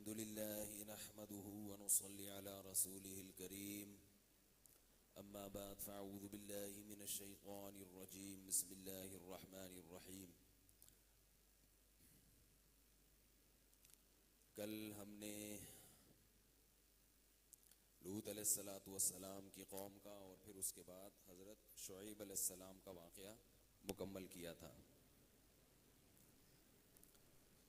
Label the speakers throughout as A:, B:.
A: الحمد لله نحمده ونصلي على رسوله الكريم أما بعد فأعوذ بالله من الشيطان الرجيم بسم الله الرحمن الرحيم کل ہم نے لوط علیہ السلام کی قوم کا اور پھر اس کے بعد حضرت شعیب علیہ السلام کا واقعہ مکمل کیا تھا۔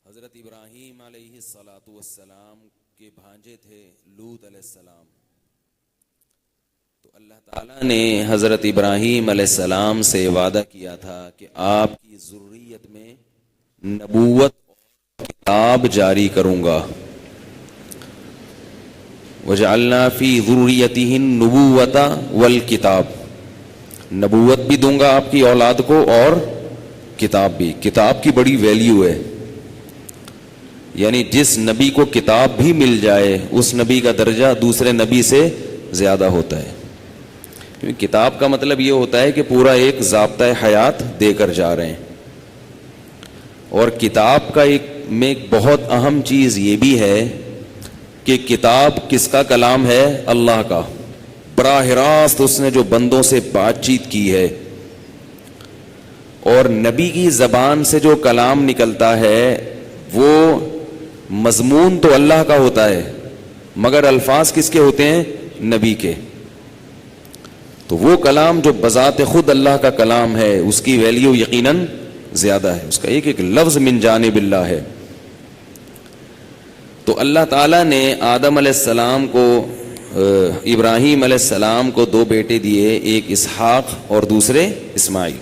A: حضرت ابراہیم علیہ السلام کے بھانجے تھے لوط علیہ السلام، تو اللہ تعالیٰ نے حضرت ابراہیم علیہ السلام سے وعدہ کیا تھا کہ آپ کی ذریت میں نبوت اور کتاب جاری کروں گا۔ وَجَعَلْنَا فِي ذُرِّيَّتِهِ النُّبُوَّةَ وَالْكِتاب، نبوت بھی دوں گا آپ کی اولاد کو اور کتاب بھی۔ کتاب کی بڑی ویلیو ہے، یعنی جس نبی کو کتاب بھی مل جائے اس نبی کا درجہ دوسرے نبی سے زیادہ ہوتا ہے، کیونکہ کتاب کا مطلب یہ ہوتا ہے کہ پورا ایک ضابطۂ حیات دے کر جا رہے ہیں۔ اور کتاب کا ایک بہت اہم چیز یہ بھی ہے کہ کتاب کس کا کلام ہے؟ اللہ کا۔ براہ راست اس نے جو بندوں سے بات چیت کی ہے، اور نبی کی زبان سے جو کلام نکلتا ہے وہ مضمون تو اللہ کا ہوتا ہے مگر الفاظ کس کے ہوتے ہیں؟ نبی کے۔ تو وہ کلام جو بذات خود اللہ کا کلام ہے اس کی ویلیو یقیناً زیادہ ہے، اس کا ایک ایک لفظ من جانب اللہ ہے۔ تو اللہ تعالیٰ نے آدم علیہ السلام کو، ابراہیم علیہ السلام کو دو بیٹے دیے، ایک اسحاق اور دوسرے اسماعیل۔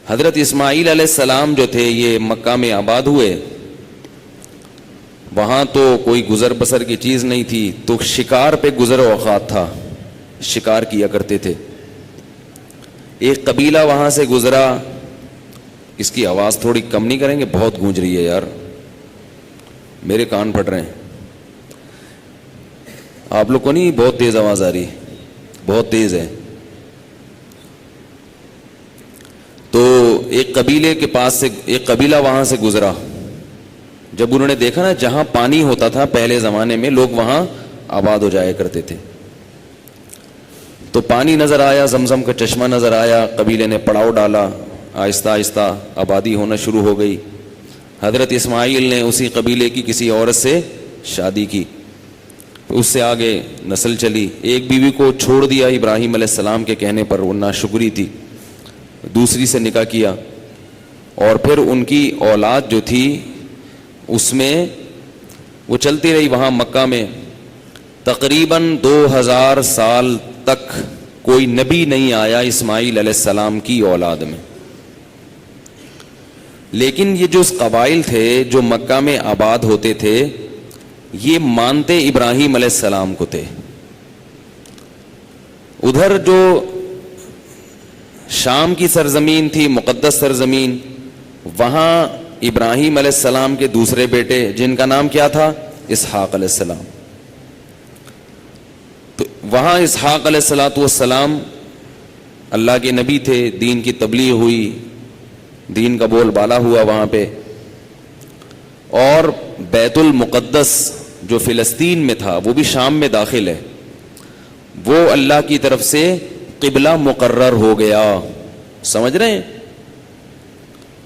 A: حضرت اسماعیل علیہ السلام جو تھے یہ مکہ میں آباد ہوئے، وہاں تو کوئی گزر بسر کی چیز نہیں تھی، تو شکار پہ گزر اوقات تھا، شکار کیا کرتے تھے۔ ایک قبیلہ وہاں سے گزرا، اس کی آواز تھوڑی کم نہیں کریں گے؟ بہت گونج رہی ہے یار، میرے کان پھٹ رہے ہیں۔ آپ لوگ کو نہیں بہت تیز آواز آ رہی؟ بہت تیز ہے۔ تو ایک قبیلے کے پاس سے ایک قبیلہ وہاں سے گزرا، جب انہوں نے دیکھا نا جہاں پانی ہوتا تھا پہلے زمانے میں لوگ وہاں آباد ہو جایا کرتے تھے، تو پانی نظر آیا، زمزم کا چشمہ نظر آیا، قبیلے نے پڑاؤ ڈالا، آہستہ آہستہ آبادی ہونا شروع ہو گئی۔ حضرت اسماعیل نے اسی قبیلے کی کسی عورت سے شادی کی، اس سے آگے نسل چلی۔ ایک بیوی کو چھوڑ دیا ابراہیم علیہ السلام کے کہنے پر، وہ ناشکری تھی، دوسری سے نکاح کیا، اور پھر ان کی اولاد جو تھی اس میں وہ چلتی رہی۔ وہاں مکہ میں تقریباً 2000 سال تک کوئی نبی نہیں آیا اسماعیل علیہ السلام کی اولاد میں، لیکن یہ جو قبائل تھے جو مکہ میں آباد ہوتے تھے یہ مانتے ابراہیم علیہ السلام کو تھے۔ ادھر جو شام کی سرزمین تھی، مقدس سرزمین، وہاں ابراہیم علیہ السلام کے دوسرے بیٹے جن کا نام کیا تھا؟ اسحاق علیہ السلام۔ تو وہاں اسحاق علیہ السلام اللہ کے نبی تھے، دین کی تبلیغ ہوئی، دین کا بول بالا ہوا وہاں پہ، اور بیت المقدس جو فلسطین میں تھا وہ بھی شام میں داخل ہے، وہ اللہ کی طرف سے قبلہ مقرر ہو گیا۔ سمجھ رہے ہیں؟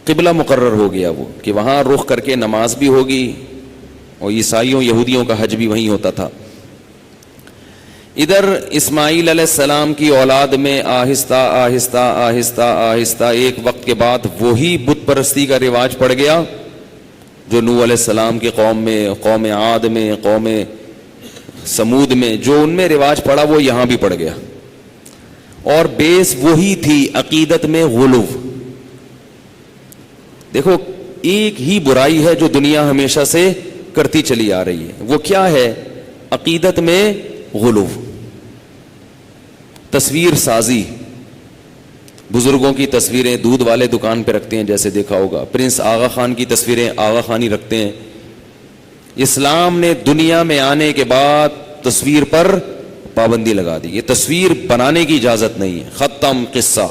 A: قبلہ مقرر ہو گیا وہ، کہ وہاں رخ کر کے نماز بھی ہوگی، اور عیسائیوں یہودیوں کا حج بھی وہیں ہوتا تھا۔ ادھر اسماعیل علیہ السلام کی اولاد میں آہستہ آہستہ آہستہ آہستہ ایک وقت کے بعد وہی بت پرستی کا رواج پڑ گیا جو نوح علیہ السلام کی قوم میں، قوم عاد میں، قوم سمود میں، جو ان میں رواج پڑا وہ یہاں بھی پڑ گیا، اور بیس وہی تھی، عقیدت میں غلو۔ دیکھو ایک ہی برائی ہے جو دنیا ہمیشہ سے کرتی چلی آ رہی ہے، وہ کیا ہے؟ عقیدت میں غلو، تصویر سازی۔ بزرگوں کی تصویریں دودھ والے دکان پہ رکھتے ہیں، جیسے دیکھا ہوگا، پرنس آغا خان کی تصویریں آغا خانی رکھتے ہیں۔ اسلام نے دنیا میں آنے کے بعد تصویر پر پابندی لگا دی، یہ تصویر بنانے کی اجازت نہیں ہے، ختم قصہ۔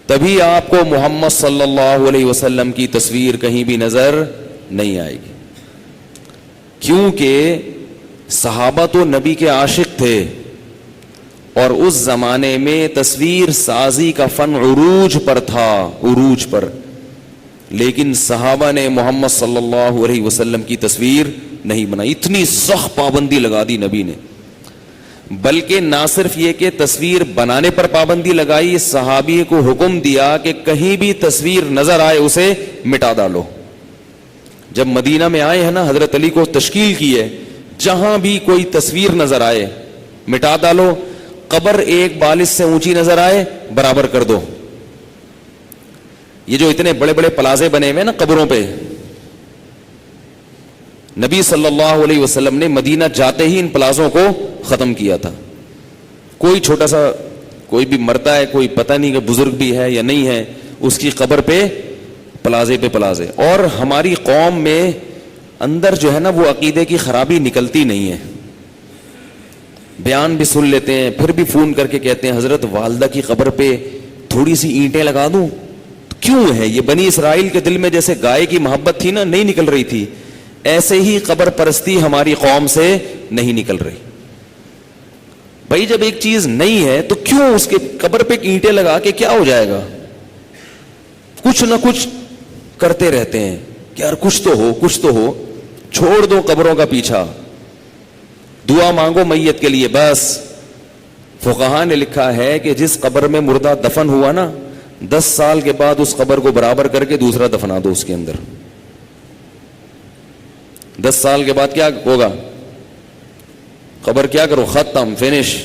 A: تبھی آپ کو محمد صلی اللہ علیہ وسلم کی تصویر کہیں بھی نظر نہیں آئے گی. کیونکہ صحابہ تو نبی کے عاشق تھے اور اس زمانے میں تصویر سازی کا فن عروج پر تھا, عروج پر. لیکن صحابہ نے محمد صلی اللہ علیہ وسلم کی تصویر نہیں بنائی. اتنی سخت پابندی لگا دی نبی نے. بلکہ نہ صرف یہ کہ تصویر بنانے پر پابندی لگائی, صحابی کو حکم دیا کہ کہیں بھی تصویر نظر آئے اسے مٹا ڈالو. جب مدینہ میں آئے ہیں نا, حضرت علی کو تشکیل کی ہے, جہاں بھی کوئی تصویر نظر آئے مٹا ڈالو, قبر ایک بالش سے اونچی نظر آئے برابر کر دو. یہ جو اتنے بڑے بڑے پلازے بنے ہوئے نا قبروں پہ, نبی صلی اللہ علیہ وسلم نے مدینہ جاتے ہی ان پلازوں کو ختم کیا تھا. کوئی چھوٹا سا کوئی بھی مرتا ہے, کوئی پتہ نہیں کہ بزرگ بھی ہے یا نہیں ہے, اس کی قبر پہ پلازے پہ پلازے. اور ہماری قوم میں اندر جو ہے نا وہ عقیدے کی خرابی نکلتی نہیں ہے. بیان بھی سن لیتے ہیں, پھر بھی فون کر کے کہتے ہیں حضرت والدہ کی قبر پہ تھوڑی سی اینٹیں لگا دوں. کیوں ہے یہ بنی اسرائیل کے دل میں جیسے گائے کی محبت تھی نا, نہیں نکل رہی تھی, ایسے ہی قبر پرستی ہماری قوم سے نہیں نکل رہی. بھائی جب ایک چیز نہیں ہے تو کیوں اس کے قبر پہ اینٹیں لگا کے کیا ہو جائے گا؟ کچھ نہ کچھ کرتے رہتے ہیں کہ یار کچھ تو ہو, کچھ تو ہو. چھوڑ دو قبروں کا پیچھا, دعا مانگو میت کے لیے بس. فقہا نے لکھا ہے کہ جس قبر میں مردہ دفن ہوا نا, 10 سال کے بعد اس قبر کو برابر کر کے دوسرا دفنا دو اس کے اندر. 10 سال کے بعد کیا ہوگا؟ قبر کیا کرو, ختم, فنش.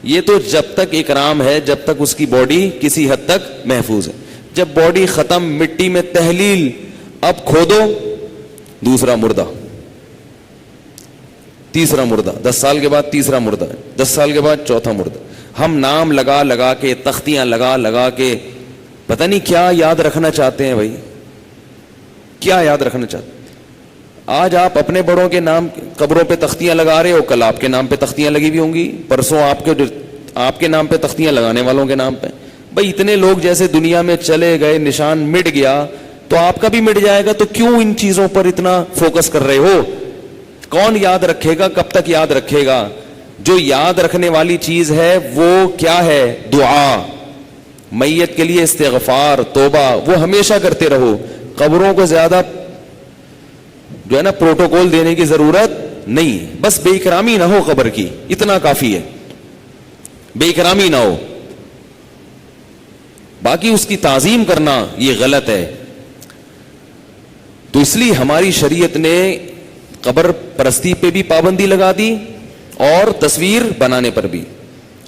A: یہ تو جب تک اکرام ہے, جب تک اس کی باڈی کسی حد تک محفوظ ہے. جب باڈی ختم, مٹی میں تحلیل, اب کھودو دوسرا مردہ, تیسرا مردہ, 10 سال کے بعد تیسرا مردہ, 10 سال کے بعد چوتھا مردہ. ہم نام لگا لگا کے, تختیاں لگا لگا کے پتہ نہیں کیا یاد رکھنا چاہتے ہیں. بھائی کیا یاد رکھنا چاہتے ہیں؟ آج آپ اپنے بڑوں کے نام قبروں پہ تختیاں لگا رہے ہو, کل آپ کے نام پہ تختیاں لگی ہوئی ہوں گی, پرسوں آپ کے نام پہ تختیاں لگانے والوں کے نام پہ. بھائی اتنے لوگ جیسے دنیا میں چلے گئے, نشان مٹ گیا تو آپ کا بھی مٹ جائے گا. تو کیوں ان چیزوں پر اتنا فوکس کر رہے ہو؟ کون یاد رکھے گا؟ کب تک یاد رکھے گا؟ جو یاد رکھنے والی چیز ہے وہ کیا ہے؟ دعا, میت کے لیے استغفار, توبہ, وہ ہمیشہ کرتے رہو. قبروں کو زیادہ جو ہے نا پروٹوکول دینے کی ضرورت نہیں ہے. بس بے اکرامی نہ ہو قبر کی, اتنا کافی ہے. بے اکرامی نہ ہو, باقی اس کی تعظیم کرنا یہ غلط ہے. تو اس لیے ہماری شریعت نے قبر پرستی پہ بھی پابندی لگا دی اور تصویر بنانے پر بھی.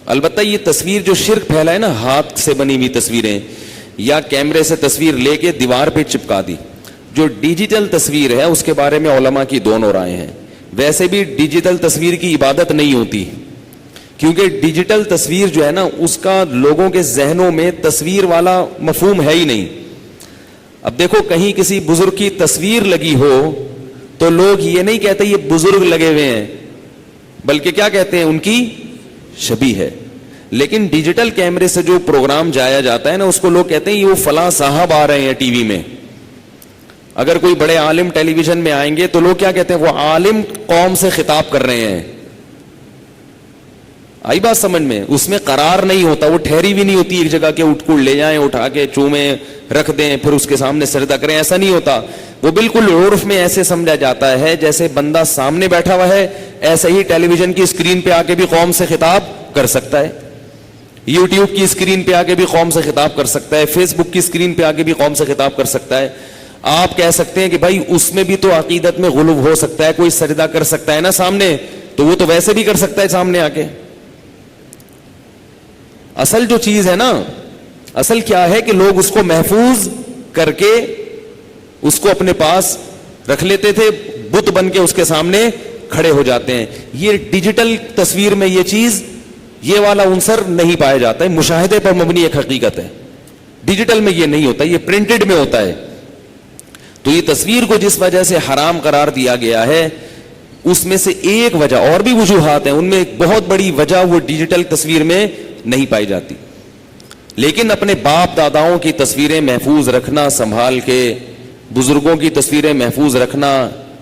A: البتہ یہ تصویر جو شرک پھیلا ہے نا, ہاتھ سے بنی ہوئی تصویریں یا کیمرے سے تصویر لے کے دیوار پہ چپکا دی, جو ڈیجیٹل تصویر ہے اس کے بارے میں علماء کی دونوں رائے ہیں. ویسے بھی ڈیجیٹل تصویر کی عبادت نہیں ہوتی, کیونکہ ڈیجیٹل تصویر جو ہے نا اس کا لوگوں کے ذہنوں میں تصویر والا مفہوم ہے ہی نہیں. اب دیکھو کہیں کسی بزرگ کی تصویر لگی ہو تو لوگ یہ نہیں کہتے یہ بزرگ لگے ہوئے ہیں, بلکہ کیا کہتے ہیں, ان کی شبیہ ہے. لیکن ڈیجیٹل کیمرے سے جو پروگرام جایا جاتا ہے نا اس کو لوگ کہتے ہیں یہ وہ فلاں صاحب آ رہے ہیں ٹی وی میں. اگر کوئی بڑے عالم ٹیلی ویژن میں آئیں گے تو لوگ کیا کہتے ہیں, وہ عالم قوم سے خطاب کر رہے ہیں. آئی بات سمجھ میں؟ اس میں قرار نہیں ہوتا, وہ ٹھہری بھی نہیں ہوتی ایک جگہ کے اٹھ کر لے جائیں, اٹھا کے چومیں رکھ دیں, پھر اس کے سامنے سجدہ کریں, ایسا نہیں ہوتا. وہ بالکل عرف میں ایسے سمجھا جاتا ہے جیسے بندہ سامنے بیٹھا ہوا ہے, ایسے ہی ٹیلی ویژن کی اسکرین پہ آ کے بھی قوم سے خطاب کر سکتا ہے, یوٹیوب کی اسکرین پہ آ کے بھی قوم سے خطاب کر سکتا ہے, فیس بک کی اسکرین پہ آ کے بھی قوم سے خطاب کر سکتا ہے. آپ کہہ سکتے ہیں کہ بھائی اس میں بھی تو عقیدت میں غلو ہو سکتا ہے, کوئی سجدہ کر سکتا ہے نا سامنے, تو وہ تو ویسے بھی کر سکتا ہے سامنے آ کے. اصل جو چیز ہے نا, اصل کیا ہے کہ لوگ اس کو محفوظ کر کے اس کو اپنے پاس رکھ لیتے تھے, بت بن کے اس کے سامنے کھڑے ہو جاتے ہیں. یہ ڈیجیٹل تصویر میں یہ چیز, یہ والا عنصر نہیں پایا جاتا ہے. مشاہدے پر مبنی ایک حقیقت ہے, ڈیجیٹل میں یہ نہیں ہوتا, یہ پرنٹڈ میں ہوتا ہے. تو یہ تصویر کو جس وجہ سے حرام قرار دیا گیا ہے اس میں سے ایک وجہ, اور بھی وجوہات ہیں, ان میں ایک بہت بڑی وجہ وہ ڈیجیٹل تصویر میں نہیں پائی جاتی. لیکن اپنے باپ داداؤں کی تصویریں محفوظ رکھنا, سنبھال کے بزرگوں کی تصویریں محفوظ رکھنا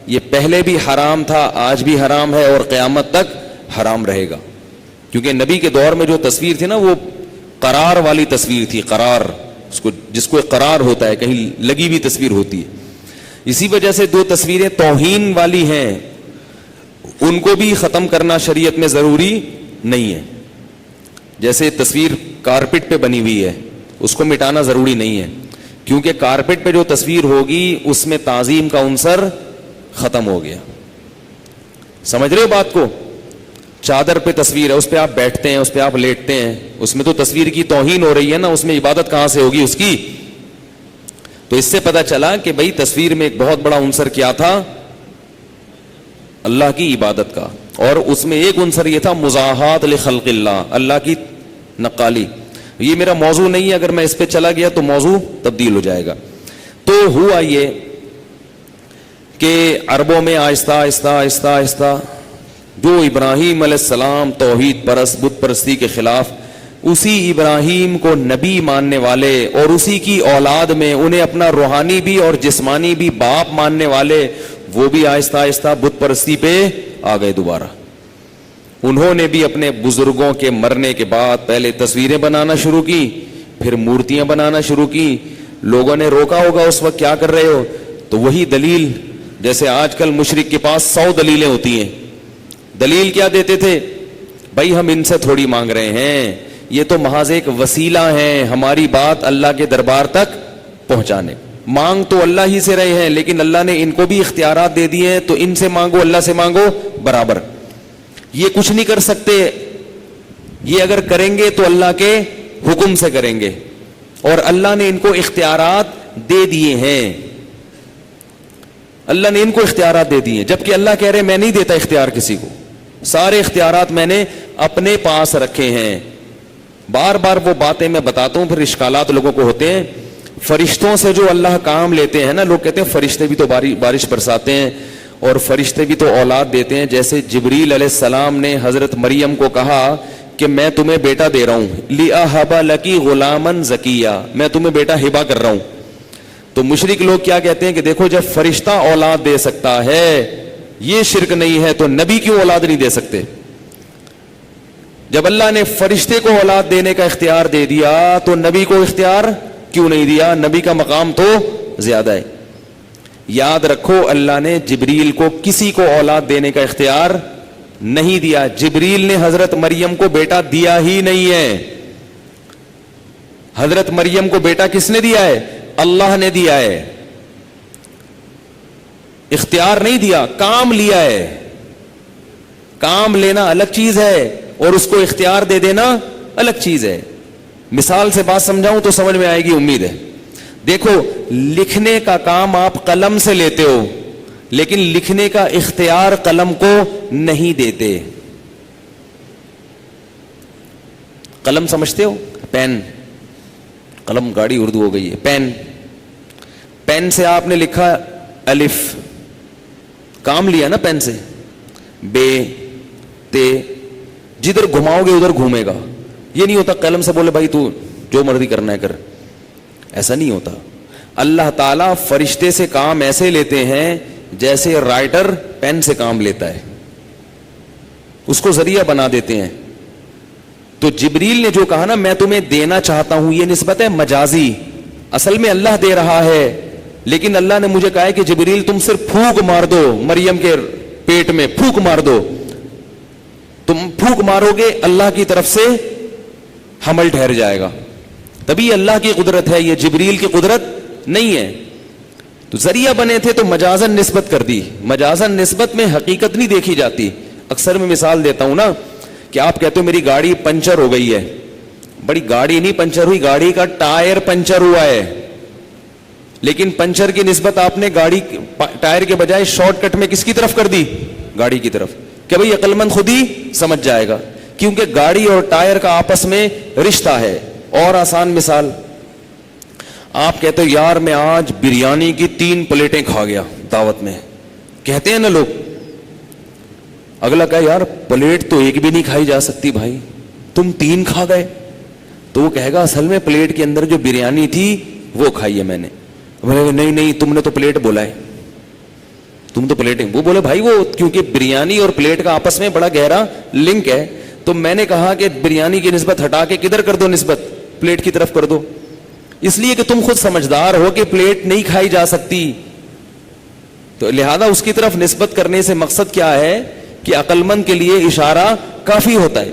A: یہ پہلے بھی حرام تھا, آج بھی حرام ہے اور قیامت تک حرام رہے گا. کیونکہ نبی کے دور میں جو تصویر تھی نا وہ قرار والی تصویر تھی, قرار جس کو قرار ہوتا ہے, کہیں لگی ہوئی تصویر ہوتی ہے. اسی وجہ سے جو تصویریں توہین والی ہیں ان کو بھی ختم کرنا شریعت میں ضروری نہیں ہے. جیسے تصویر کارپٹ پہ بنی ہوئی ہے اس کو مٹانا ضروری نہیں ہے, کیونکہ کارپٹ پہ جو تصویر ہوگی اس میں تعظیم کا عنصر ختم ہو گیا. سمجھ رہے ہو بات کو؟ چادر پہ تصویر ہے, اس پہ آپ بیٹھتے ہیں, اس پہ آپ لیٹتے ہیں, اس میں تو تصویر کی توہین ہو رہی ہے نا, اس میں عبادت کہاں سے ہوگی اس کی؟ تو اس سے پتا چلا کہ بھئی تصویر میں ایک بہت بڑا عنصر کیا تھا, اللہ کی عبادت کا, اور اس میں ایک عنصر یہ تھا مزاحات لخلق اللہ, اللہ کی نقالی. یہ میرا موضوع نہیں ہے, اگر میں اس پہ چلا گیا تو موضوع تبدیل ہو جائے گا. تو ہوا یہ کہ عربوں میں آہستہ آہستہ آہستہ آہستہ جو ابراہیم علیہ السلام توحید پرست, بت پرستی کے خلاف, اسی ابراہیم کو نبی ماننے والے اور اسی کی اولاد میں انہیں اپنا روحانی بھی اور جسمانی بھی باپ ماننے والے, وہ بھی آہستہ آہستہ بت پرستی پہ آ گئے دوبارہ. انہوں نے بھی اپنے بزرگوں کے مرنے کے بعد پہلے تصویریں بنانا شروع کی, پھر مورتیاں بنانا شروع کی. لوگوں نے روکا ہوگا اس وقت کیا کر رہے ہو, تو وہی دلیل, جیسے آج کل مشرک کے پاس 100 دلیلیں ہوتی ہیں. دلیل کیا دیتے تھے؟ بھائی ہم ان سے تھوڑی مانگ رہے ہیں, یہ تو محض ایک وسیلہ ہیں ہماری بات اللہ کے دربار تک پہنچانے. مانگ تو اللہ ہی سے رہے ہیں, لیکن اللہ نے ان کو بھی اختیارات دے دیے ہیں, تو ان سے مانگو, اللہ سے مانگو برابر. یہ کچھ نہیں کر سکتے, یہ اگر کریں گے تو اللہ کے حکم سے کریں گے, اور اللہ نے ان کو اختیارات دے دیے ہیں. اللہ نے ان کو اختیارات دے دیے, جبکہ اللہ کہہ رہے میں نہیں دیتا اختیار کسی کو, سارے اختیارات میں نے اپنے پاس رکھے ہیں. بار بار وہ باتیں میں بتاتا ہوں, پھر اشکالات لوگوں کو ہوتے ہیں. فرشتوں سے جو اللہ کام لیتے ہیں نا, لوگ کہتے ہیں فرشتے بھی تو بارش برساتے ہیں اور فرشتے بھی تو اولاد دیتے ہیں. جیسے جبریل علیہ السلام نے حضرت مریم کو کہا کہ میں تمہیں بیٹا دے رہا ہوں, لِأَهَبَ لَكِ غُلَامًا زَكِيًّا, میں تمہیں بیٹا ہبہ کر رہا ہوں. تو مشرک لوگ کیا کہتے ہیں کہ دیکھو جب فرشتہ اولاد دے سکتا ہے, یہ شرک نہیں ہے, تو نبی کیوں اولاد نہیں دے سکتے؟ جب اللہ نے فرشتے کو اولاد دینے کا اختیار دے دیا تو نبی کو اختیار کیوں نہیں دیا؟ نبی کا مقام تو زیادہ ہے. یاد رکھو اللہ نے جبریل کو کسی کو اولاد دینے کا اختیار نہیں دیا. جبریل نے حضرت مریم کو بیٹا دیا ہی نہیں ہے. حضرت مریم کو بیٹا کس نے دیا ہے؟ اللہ نے دیا ہے. اختیار نہیں دیا, کام لیا ہے. کام لینا الگ چیز ہے اور اس کو اختیار دے دینا الگ چیز ہے. مثال سے بات سمجھاؤں تو سمجھ میں آئے گی, امید ہے. دیکھو لکھنے کا کام آپ قلم سے لیتے ہو, لیکن لکھنے کا اختیار قلم کو نہیں دیتے. قلم سمجھتے ہو؟ پین, قلم گاڑی اردو ہو گئی ہے, پین. پین سے آپ نے لکھا الف, کام لیا نا پین سے. بے تے, جدھر گھماؤ گے ادھر گھومے گا. یہ نہیں ہوتا قلم سے بولے بھائی تو جو مرضی کرنا ہے کر, ایسا نہیں ہوتا. اللہ تعالیٰ فرشتے سے کام ایسے لیتے ہیں جیسے رائٹر پین سے کام لیتا ہے, اس کو ذریعہ بنا دیتے ہیں. تو جبریل نے جو کہا نا میں تمہیں دینا چاہتا ہوں, یہ نسبت ہے مجازی. اصل میں اللہ دے رہا ہے, لیکن اللہ نے مجھے کہا ہے کہ جبریل تم صرف پھونک مار دو, مریم کے پیٹ میں پھونک مار دو. تم پھونک مارو گے اللہ کی طرف سے حمل ٹھہر جائے گا. تبھی اللہ کی قدرت ہے, یہ جبریل کی قدرت نہیں ہے. تو ذریعہ بنے تھے تو مجازن نسبت کر دی. مجازن نسبت میں حقیقت نہیں دیکھی جاتی. اکثر میں مثال دیتا ہوں نا کہ آپ کہتے ہو میری گاڑی پنچر ہو گئی ہے. بڑی گاڑی نہیں پنچر ہوئی, گاڑی کا ٹائر پنچر ہوا ہے. لیکن پنچر کی نسبت آپ نے گاڑی ٹائر کے بجائے شارٹ کٹ میں کس کی طرف کر دی؟ گاڑی کی طرف. کہ بھئی عقل مند خود ہی سمجھ جائے گا, کیونکہ گاڑی اور ٹائر کا آپس میں رشتہ ہے. اور آسان مثال, آپ کہتے ہو یار میں آج بریانی کی 3 پلیٹیں کھا گیا دعوت میں. کہتے ہیں نا لوگ. اگلا کہا یار پلیٹ تو ایک بھی نہیں کھائی جا سکتی بھائی, تم 3 کھا گئے. تو وہ کہے گا اصل میں پلیٹ کے اندر جو بریانی تھی وہ کھائی ہے میں نے. بولے نہیں نہیں تم نے تو پلیٹ بولا ہے, تم تو پلیٹیں. وہ بولے بھائی وہ کیونکہ بریانی اور پلیٹ کا آپس میں بڑا گہرا لنک ہے, تو میں نے کہا کہ بریانی کی نسبت ہٹا کے کدھر کر دو, نسبت پلیٹ کی طرف کر دو, اس لیے کہ تم خود سمجھدار ہو کہ پلیٹ نہیں کھائی جا سکتی, تو لہذا اس کی طرف نسبت کرنے سے مقصد کیا ہے کہ عقل مند کے لیے اشارہ کافی ہوتا ہے.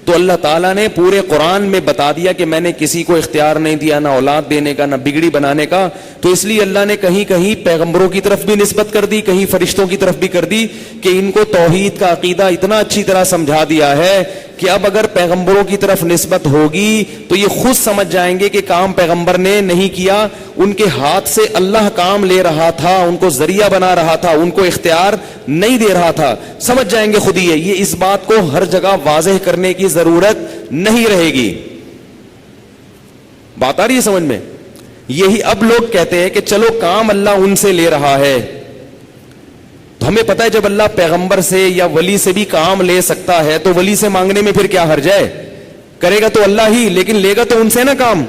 A: تو اللہ تعالیٰ نے پورے قرآن میں بتا دیا کہ میں نے کسی کو اختیار نہیں دیا نہ اولاد دینے کا نہ بگڑی بنانے کا, تو اس لیے اللہ نے کہیں کہیں پیغمبروں کی طرف بھی نسبت کر دی, کہیں فرشتوں کی طرف بھی کر دی, کہ ان کو توحید کا عقیدہ اتنا اچھی طرح سمجھا دیا ہے کہ اب اگر پیغمبروں کی طرف نسبت ہوگی تو یہ خود سمجھ جائیں گے کہ کام پیغمبر نے نہیں کیا, ان کے ہاتھ سے اللہ کام لے رہا تھا, ان کو ذریعہ بنا رہا تھا, ان کو اختیار نہیں دے رہا تھا. سمجھ جائیں گے خود ہی ہے, یہ اس بات کو ہر جگہ واضح کرنے کی ضرورت نہیں رہے گی. بات آ رہی ہے سمجھ میں؟ یہی اب لوگ کہتے ہیں کہ چلو کام اللہ ان سے لے رہا ہے, تو ہمیں پتہ ہے جب اللہ پیغمبر سے یا ولی سے بھی کام لے سکتا ہے تو ولی سے مانگنے میں پھر کیا حرج ہے, کرے گا تو اللہ ہی, لیکن لے گا تو ان سے نا کام.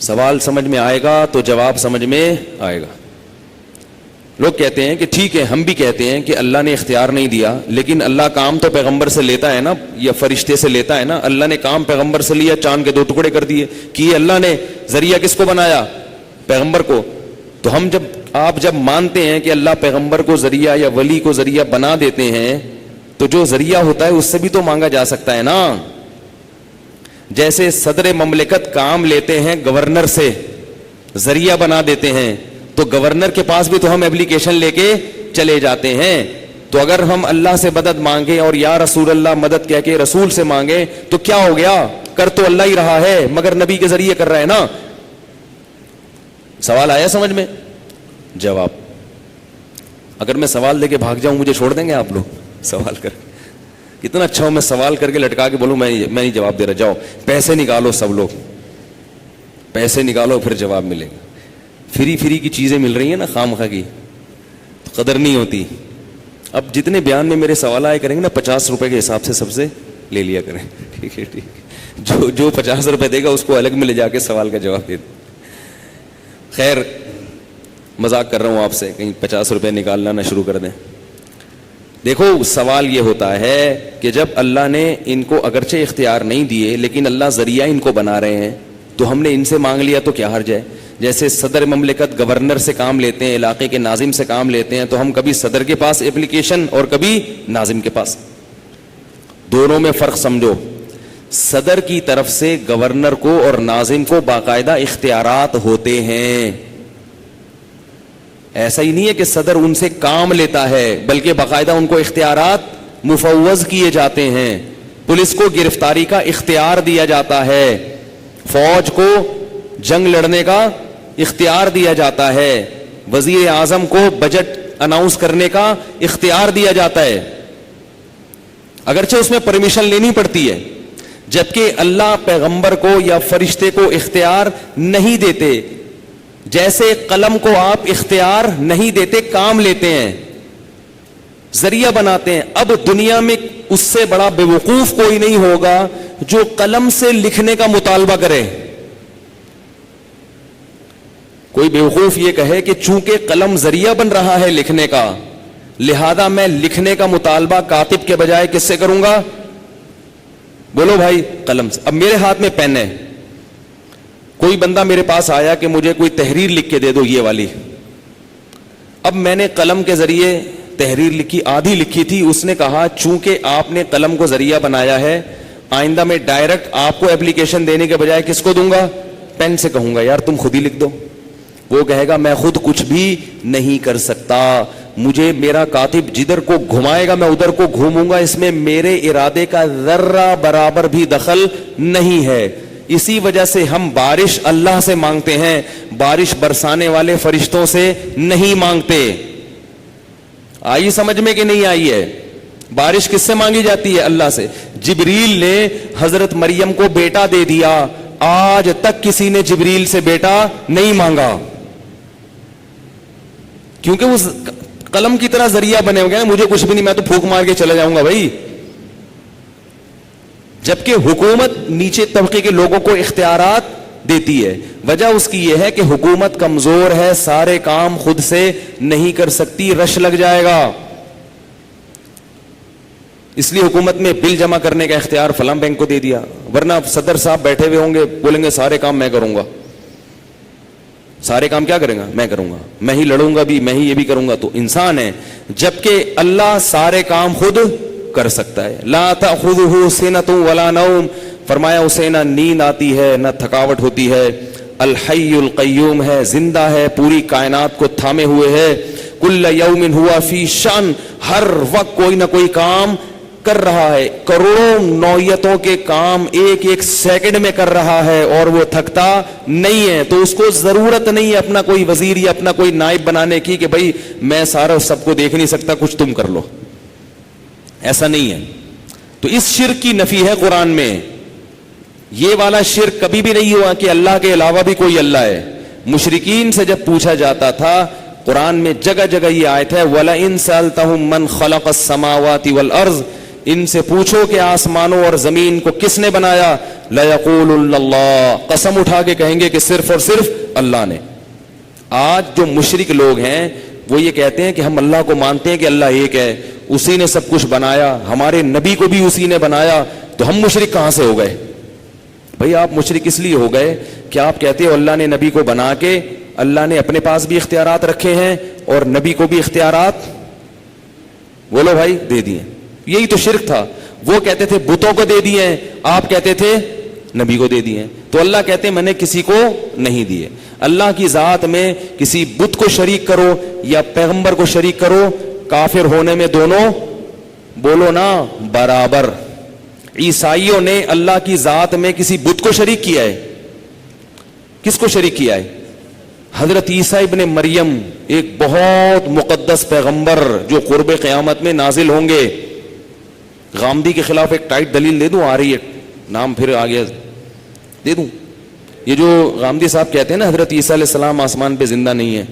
A: سوال سمجھ میں آئے گا تو جواب سمجھ میں آئے گا. لوگ کہتے ہیں کہ ٹھیک ہے, ہم بھی کہتے ہیں کہ اللہ نے اختیار نہیں دیا, لیکن اللہ کام تو پیغمبر سے لیتا ہے نا, یا فرشتے سے لیتا ہے نا. اللہ نے کام پیغمبر سے لیا, چاند کے 2 ٹکڑے کر دیے, کیے اللہ نے. ذریعہ کس کو بنایا؟ پیغمبر کو. تو ہم آپ جب مانتے ہیں کہ اللہ پیغمبر کو ذریعہ یا ولی کو ذریعہ بنا دیتے ہیں, تو جو ذریعہ ہوتا ہے اس سے بھی تو مانگا جا سکتا ہے نا. جیسے صدر مملکت کام لیتے ہیں گورنر سے, ذریعہ بنا دیتے ہیں, تو گورنر کے پاس بھی تو ہم ایپلیکیشن لے کے چلے جاتے ہیں. تو اگر ہم اللہ سے مدد مانگے اور یا رسول اللہ مدد کہہ کے رسول سے مانگے تو کیا ہو گیا؟ کر تو اللہ ہی رہا ہے مگر نبی کے ذریعے کر رہا ہے نا. سوال آیا سمجھ میں؟ جواب, اگر میں سوال دے کے بھاگ جاؤں مجھے چھوڑ دیں گے آپ لوگ؟ سوال کر کتنا اچھا ہوں میں, سوال کر کے لٹکا کے بولوں میں نہیں جواب دے رہا, جاؤ پیسے نکالو, سب لوگ پیسے نکالو پھر جواب ملے گا. فری کی چیزیں مل رہی ہیں نا خام خواہ کی, تو قدر نہیں ہوتی. اب جتنے بیان میں میرے سوال آئے کریں گے نا 50 روپے کے حساب سے سب سے لے لیا کریں, ٹھیک ہے ٹھیک, جو 50 روپے دے گا اس کو الگ میں لے جا کے سوال کا جواب دے. خیر مذاق کر رہا ہوں آپ سے, کہیں 50 روپے نکالنا نہ شروع کر دیں. دیکھو سوال یہ ہوتا ہے کہ جب اللہ نے ان کو اگرچہ اختیار نہیں دیے لیکن اللہ ذریعہ ان کو بنا رہے ہیں, تو ہم نے ان سے مانگ لیا تو کیا حرج ہے؟ جیسے صدر مملکت گورنر سے کام لیتے ہیں, علاقے کے ناظم سے کام لیتے ہیں, تو ہم کبھی صدر کے پاس ایپلیکیشن اور کبھی ناظم کے پاس. دونوں میں فرق سمجھو. صدر کی طرف سے گورنر کو اور ناظم کو باقاعدہ اختیارات ہوتے ہیں. ایسا ہی نہیں ہے کہ صدر ان سے کام لیتا ہے, بلکہ باقاعدہ ان کو اختیارات مفوض کیے جاتے ہیں. پولیس کو گرفتاری کا اختیار دیا جاتا ہے, فوج کو جنگ لڑنے کا اختیار دیا جاتا ہے, وزیر اعظم کو بجٹ اناؤنس کرنے کا اختیار دیا جاتا ہے, اگرچہ اس میں پرمیشن لینی پڑتی ہے. جبکہ اللہ پیغمبر کو یا فرشتے کو اختیار نہیں دیتے. جیسے قلم کو آپ اختیار نہیں دیتے, کام لیتے ہیں, ذریعہ بناتے ہیں. اب دنیا میں اس سے بڑا بے وقوف کوئی نہیں ہوگا جو قلم سے لکھنے کا مطالبہ کرے. کوئی بے وقوف یہ کہے کہ چونکہ قلم ذریعہ بن رہا ہے لکھنے کا, لہذا میں لکھنے کا مطالبہ کاتب کے بجائے کس سے کروں گا؟ بولو بھائی, قلم سے. اب میرے ہاتھ میں پین ہے, کوئی بندہ میرے پاس آیا کہ مجھے کوئی تحریر لکھ کے دے دو یہ والی. اب میں نے قلم کے ذریعے تحریر لکھی, آدھی لکھی تھی. اس نے کہا چونکہ آپ نے قلم کو ذریعہ بنایا ہے, آئندہ میں ڈائریکٹ آپ کو ایپلیکیشن دینے کے بجائے کس کو دوں گا؟ پین سے کہوں گا یار تم خود ہی لکھ دو. وہ کہے گا میں خود کچھ بھی نہیں کر سکتا, مجھے میرا کاتب جدھر کو گھمائے گا میں ادھر کو گھوموں گا, اس میں میرے ارادے کا ذرہ برابر بھی دخل نہیں ہے. اسی وجہ سے ہم بارش اللہ سے مانگتے ہیں, بارش برسانے والے فرشتوں سے نہیں مانگتے. آئی سمجھ میں کہ نہیں آئی ہے؟ بارش کس سے مانگی جاتی ہے؟ اللہ سے. جبریل نے حضرت مریم کو بیٹا دے دیا, آج تک کسی نے جبریل سے بیٹا نہیں مانگا, کیونکہ وہ قلم کی طرح ذریعہ بنے ہو گئے. مجھے کچھ بھی نہیں, میں تو پھونک مار کے چلا جاؤں گا بھائی. جبکہ حکومت نیچے طبقے کے لوگوں کو اختیارات دیتی ہے. وجہ اس کی یہ ہے کہ حکومت کمزور ہے, سارے کام خود سے نہیں کر سکتی, رش لگ جائے گا. اس لیے حکومت میں بل جمع کرنے کا اختیار فلاں بینک کو دے دیا, ورنہ صدر صاحب بیٹھے ہوئے ہوں گے, بولیں گے سارے کام میں کروں گا. سارے کام کیا کریں گا؟ میں کروں گا, میں ہی لڑوں گا بھی, میں ہی یہ بھی کروں گا. تو انسان ہے, جبکہ اللہ سارے کام خود کر سکتا ہے. لا تأخذہ سنۃ ولا نوم, فرمایا اسے نہ نیند آتی ہے نہ تھکاوٹ ہوتی ہے. الحی القیوم ہے, زندہ ہے, پوری کائنات کو تھامے ہوئے ہے. کل یوم ہوا فی شان, ہر وقت کوئی نہ کوئی کام کر رہا ہے. کروڑوں نوعیتوں کے کام ایک ایک سیکنڈ میں کر رہا ہے اور وہ تھکتا نہیں ہے. تو اس کو ضرورت نہیں ہے اپنا کوئی وزیر یا اپنا کوئی نائب بنانے کی کہ بھائی میں سارا سب کو دیکھ نہیں سکتا, کچھ تم کر لو. ایسا نہیں ہے. تو اس شرک کی نفی ہے قرآن میں. یہ والا شرک کبھی بھی نہیں ہوا کہ اللہ کے علاوہ بھی کوئی اللہ ہے. مشرکین سے جب پوچھا جاتا تھا, قرآن میں جگہ جگہ یہ آیت ہے, وَلَئِن سَأَلْتَهُم مَّن خَلَقَ السَّمَاوَاتِ وَالْأَرْضِ, ان سے پوچھو کہ آسمانوں اور زمین کو کس نے بنایا, لَيَقُولُنَّ اللَّهُ, قسم اٹھا کے کہیں گے کہ صرف اور صرف اللہ نے. آج جو مشرک لوگ ہیں وہ یہ کہتے ہیں کہ ہم اللہ کو مانتے ہیں کہ اللہ ایک ہے, اسی نے سب کچھ بنایا, ہمارے نبی کو بھی اسی نے بنایا, تو ہم مشرک کہاں سے ہو گئے؟ بھئی آپ مشرک اس لیے ہو گئے کہ آپ کہتے ہو اللہ نے نبی کو بنا کے, اللہ نے اپنے پاس بھی اختیارات رکھے ہیں اور نبی کو بھی اختیارات بولو بھائی دے دیے. یہی تو شرک تھا. وہ کہتے تھے بتوں کو دے دیے, آپ کہتے تھے نبی کو دے دیے. تو اللہ کہتے ہیں میں نے کسی کو نہیں دیے. اللہ کی ذات میں کسی بت کو شریک کرو یا پیغمبر کو شریک کرو, کافر ہونے میں دونوں بولو نا برابر. عیسائیوں نے اللہ کی ذات میں کسی بت کو شریک کیا ہے. کس کو شریک کیا ہے؟ حضرت عیسیٰ ابن مریم, ایک بہت مقدس پیغمبر جو قرب قیامت میں نازل ہوں گے. غامدی کے خلاف ایک ٹائٹ دلیل دے دوں, آ رہی ہے, نام پھر آ گیا دے دوں. یہ جو غامدی صاحب کہتے ہیں نا حضرت عیسیٰ علیہ السلام آسمان پہ زندہ نہیں ہے,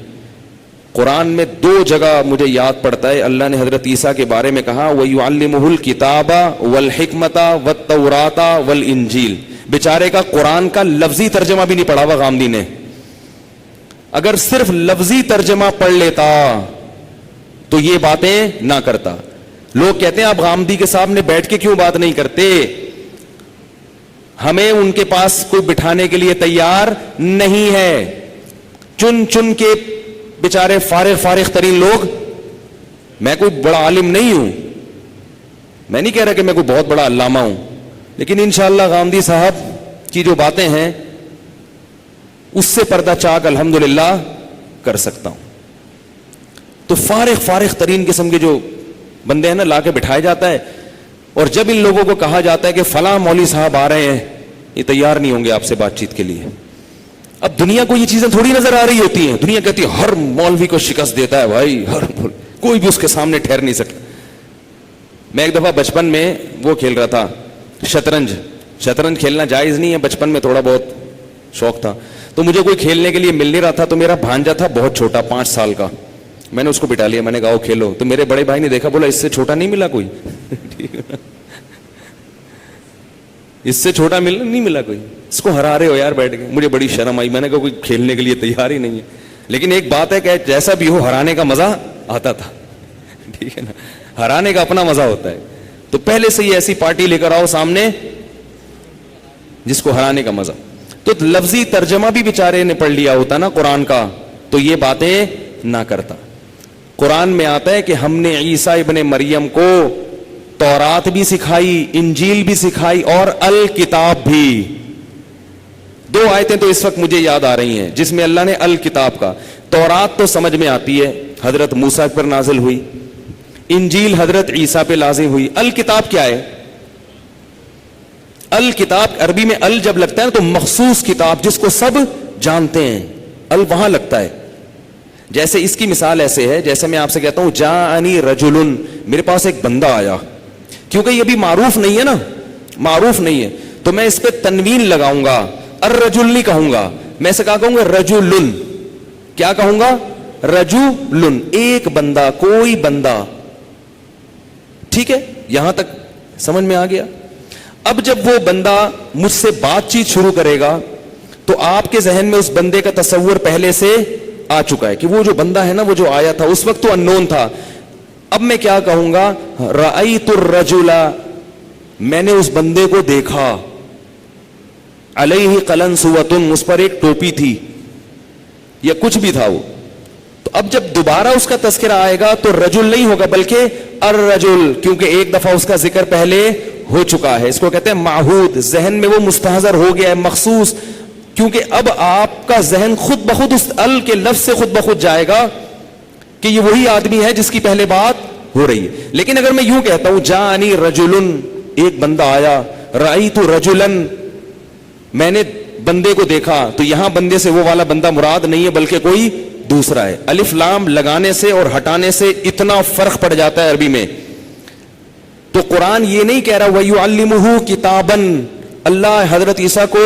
A: قرآن میں 2 جگہ مجھے یاد پڑتا ہے اللہ نے حضرت عیسیٰ کے بارے میں کہا, وَيُعَلِّمُهُ الْكِتَابَ وَالْحِكْمَةَ وَالتَّوْرَاةَ وَالْإِنْجِيلَ. بیچارے کا قرآن کا لفظی ترجمہ بھی نہیں پڑھا ہوا غامدی نے. اگر صرف لفظی ترجمہ پڑھ لیتا تو یہ باتیں نہ کرتا. لوگ کہتے ہیں آپ غامدی کے سامنے بیٹھ کے کیوں بات نہیں کرتے؟ ہمیں ان کے پاس کوئی بٹھانے کے لیے تیار نہیں ہے. چن چن کے بیچارے فارغ ترین لوگ. میں کوئی بڑا عالم نہیں ہوں, میں نہیں کہہ رہا کہ میں کوئی بہت بڑا علامہ ہوں, لیکن انشاءاللہ غامدی صاحب کی جو باتیں ہیں اس سے پردہ چاک الحمدللہ کر سکتا ہوں. تو فارغ ترین قسم کے جو بندے ہیں نا لا کے بٹھایا جاتا ہے, اور جب ان لوگوں کو کہا جاتا ہے کہ فلاں مولوی صاحب آ رہے ہیں, یہ تیار نہیں ہوں گے آپ سے بات چیت کے لیے. اب دنیا کو یہ چیزیں تھوڑی نظر آ رہی ہوتی ہیں. دنیا کہتی ہے ہر مولوی کو شکست دیتا ہے بھائی, ہر کوئی بھی اس کے سامنے ٹھہر نہیں سکتا. میں ایک دفعہ بچپن میں وہ کھیل رہا تھا شطرنج کھیلنا جائز نہیں ہے, بچپن میں تھوڑا بہت شوق تھا, تو مجھے کوئی کھیلنے کے لیے مل نہیں رہا تھا. تو میرا بھانجا تھا بہت چھوٹا 5 سال کا, میں نے اس کو بٹھا لیا, میں نے کہا کھیلو. تو میرے بڑے بھائی نے دیکھا, بولا اس سے چھوٹا نہیں ملا کوئی اس سے چھوٹا نہیں ملا کوئی, اس کو ہرا رہے ہو یار بیٹھ کے. مجھے بڑی شرم آئی, میں نے کہا کوئی کھیلنے کے لیے تیار ہی نہیں ہے. لیکن ایک بات ہے کہ جیسا بھی ہو ہرانے کا مزہ آتا تھا, ٹھیک ہے نا, ہرانے کا اپنا مزہ ہوتا ہے. تو پہلے سے ہی ایسی پارٹی لے کر آؤ سامنے جس کو ہرانے کا مزہ. تو لفظی ترجمہ بھی بیچارے نے پڑھ لیا ہوتا نا قرآن کا, تو یہ باتیں نہ کرتا. قرآن میں آتا ہے کہ ہم نے عیسیٰ ابن مریم کو تورات بھی سکھائی, انجیل بھی سکھائی اور الکتاب بھی. 2 آیتیں تو اس وقت مجھے یاد آ رہی ہیں جس میں اللہ نے الکتاب کا. تورات تو سمجھ میں آتی ہے, حضرت موسیٰ پر نازل ہوئی. انجیل حضرت عیسیٰ پہ نازل ہوئی. الکتاب کیا ہے؟ الکتاب عربی میں ال جب لگتا ہے تو مخصوص کتاب جس کو سب جانتے ہیں, ال وہاں لگتا ہے. جیسے اس کی مثال ایسے ہے جیسے میں آپ سے کہتا ہوں جاءنی رجل, میرے پاس ایک بندہ آیا. کیونکہ یہ بھی معروف نہیں ہے نا, معروف نہیں ہے, تو میں اس پہ تنوین لگاؤں گا, الرجل نہیں کہوں گا, میں اسے کہا کہوں گا رجلن. کیا کہوں گا؟ رجلن, ایک بندہ, کوئی بندہ. ٹھیک ہے, یہاں تک سمجھ میں آ گیا. اب جب وہ بندہ مجھ سے بات چیت شروع کرے گا تو آپ کے ذہن میں اس بندے کا تصور پہلے سے آ چکا ہے کہ وہ جو بندہ ہے نا وہ جو آیا تھا اس وقت تو اننون تھا. اب میں کیا کہوں گا, رأیت الرجل, میں نے اس بندے کو دیکھا, علیہ قلنسوۃ, اس پر ایک ٹوپی تھی یا کچھ بھی تھا وہ. تو اب جب دوبارہ اس کا تذکرہ آئے گا تو رجل نہیں ہوگا بلکہ الرجل, کیونکہ ایک دفعہ اس کا ذکر پہلے ہو چکا ہے. اس کو کہتے ہیں معہود, ذہن میں وہ مستحضر ہو گیا ہے, مخصوص, کیونکہ اب آپ کا ذہن خود بخود اس ال کے لفظ سے خود بخود جائے گا کہ یہ وہی آدمی ہے جس کی پہلے بات ہو رہی ہے. لیکن اگر میں یوں کہتا ہوں جانی رجلن, ایک بندہ آیا, رأیت رجلن, میں نے بندے کو دیکھا, تو یہاں بندے سے وہ والا بندہ مراد نہیں ہے بلکہ کوئی دوسرا ہے. الف لام لگانے سے اور ہٹانے سے اتنا فرق پڑ جاتا ہے عربی میں. تو قرآن یہ نہیں کہہ رہا وَيُعَلِّمُهُ كِتَابًا, اللہ حضرت عیسیٰ کو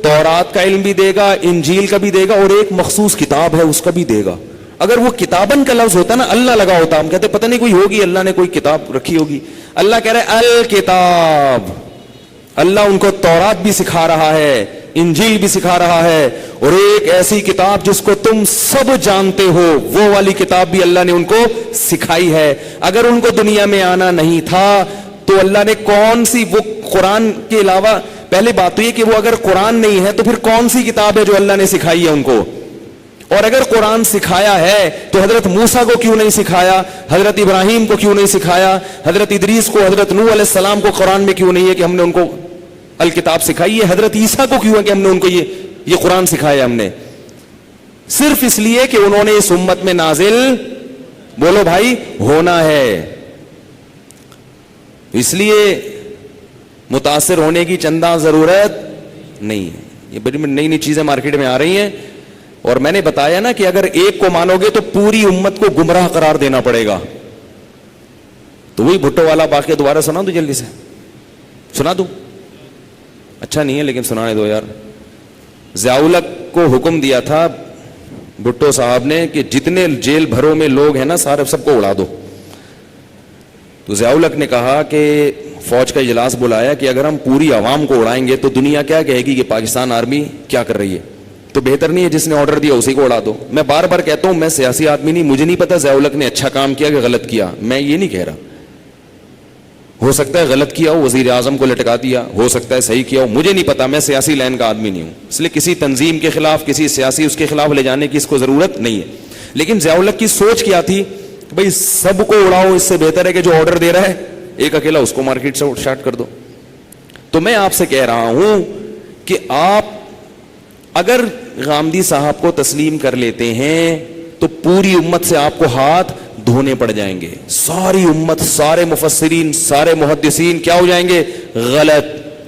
A: تورات کا علم بھی دے گا, انجیل کا بھی دے گا, اور ایک مخصوص کتاب ہے اس کا بھی دے گا. اگر وہ کتابن کا لفظ ہوتا نا, اللہ لگا ہوتا, ہم کہتے پتہ نہیں کوئی ہوگی, اللہ نے کوئی کتاب رکھی ہوگی. اللہ کہہ رہا ہے الکتاب, اللہ ان کو تورات بھی سکھا رہا ہے, انجیل بھی سکھا رہا ہے, اور ایک ایسی کتاب جس کو تم سب جانتے ہو وہ والی کتاب بھی اللہ نے ان کو سکھائی ہے. اگر ان کو دنیا میں آنا نہیں تھا تو اللہ نے کون سی, وہ قرآن کے علاوہ, پہلے بات تو یہ کہ وہ اگر قرآن نہیں ہے تو پھر کون سی کتاب ہے جو اللہ نے سکھائی ہے ان کو. اور اگر قرآن سکھایا ہے تو حضرت موسیٰ کو کیوں نہیں سکھایا, حضرت ابراہیم کو کیوں نہیں سکھایا, حضرت ادریس کو, حضرت نوح علیہ السلام کو قرآن میں کیوں نہیں ہے کہ ہم نے ان کو الکتاب سکھائی ہے. حضرت عیسیٰ کو کیوں ہے کہ ہم نے ان کو یہ قرآن سکھایا ہم نے, صرف اس لیے کہ انہوں نے اس امت میں نازل, بولو بھائی, ہونا ہے. اس لیے متاثر ہونے کی چندہ ضرورت نہیں ہے. یہ بڑی نئی نئی چیزیں مارکیٹ میں آ رہی ہیں, اور میں نے بتایا نا کہ اگر ایک کو مانو گے تو پوری امت کو گمراہ قرار دینا پڑے گا. تو وہی بھٹو والا واقعہ دوبارہ سنا دو, جلدی سے سنا دوں, اچھا نہیں ہے لیکن سنانے دو یار. ضیاء الحق کو حکم دیا تھا بھٹو صاحب نے کہ جتنے جیل بھروں میں لوگ ہیں نا سارے سب کو اڑا دو. تو ضیاء الحق نے کہا کہ فوج کا اجلاس بلایا کہ اگر ہم پوری عوام کو اڑائیں گے تو دنیا کیا کہے گی کہ پاکستان آرمی کیا کر رہی ہے, تو بہتر نہیں ہے جس نے آرڈر دیا اسی کو اڑا دو. میں بار بار کہتا ہوں میں سیاسی آدمی نہیں, مجھے نہیں پتا ضیاء الحق نے اچھا کام کیا کہ غلط کیا, میں یہ نہیں کہہ رہا. ہو سکتا ہے غلط کیا ہو, وزیر اعظم کو لٹکا دیا, ہو سکتا ہے صحیح کیا ہو, مجھے نہیں پتا, میں سیاسی لائن کا آدمی نہیں ہوں, اس لیے کسی تنظیم کے خلاف, کسی سیاسی اس کے خلاف لے جانے کی اس کو ضرورت نہیں ہے. لیکن ضیاء الحق کی سوچ کیا تھی, بھائی سب کو اڑاؤ, اس سے بہتر ہے کہ جو آرڈر دے رہا ہے ایک اکیلا اس کو مارکیٹ سے شارٹ کر دو. تو میں آپ سے کہہ رہا ہوں کہ آپ اگر غامدی صاحب کو تسلیم کر لیتے ہیں تو پوری امت سے آپ کو ہاتھ دھونے پڑ جائیں گے. ساری امت, سارے مفسرین, سارے محدثین کیا ہو جائیں گے, غلط.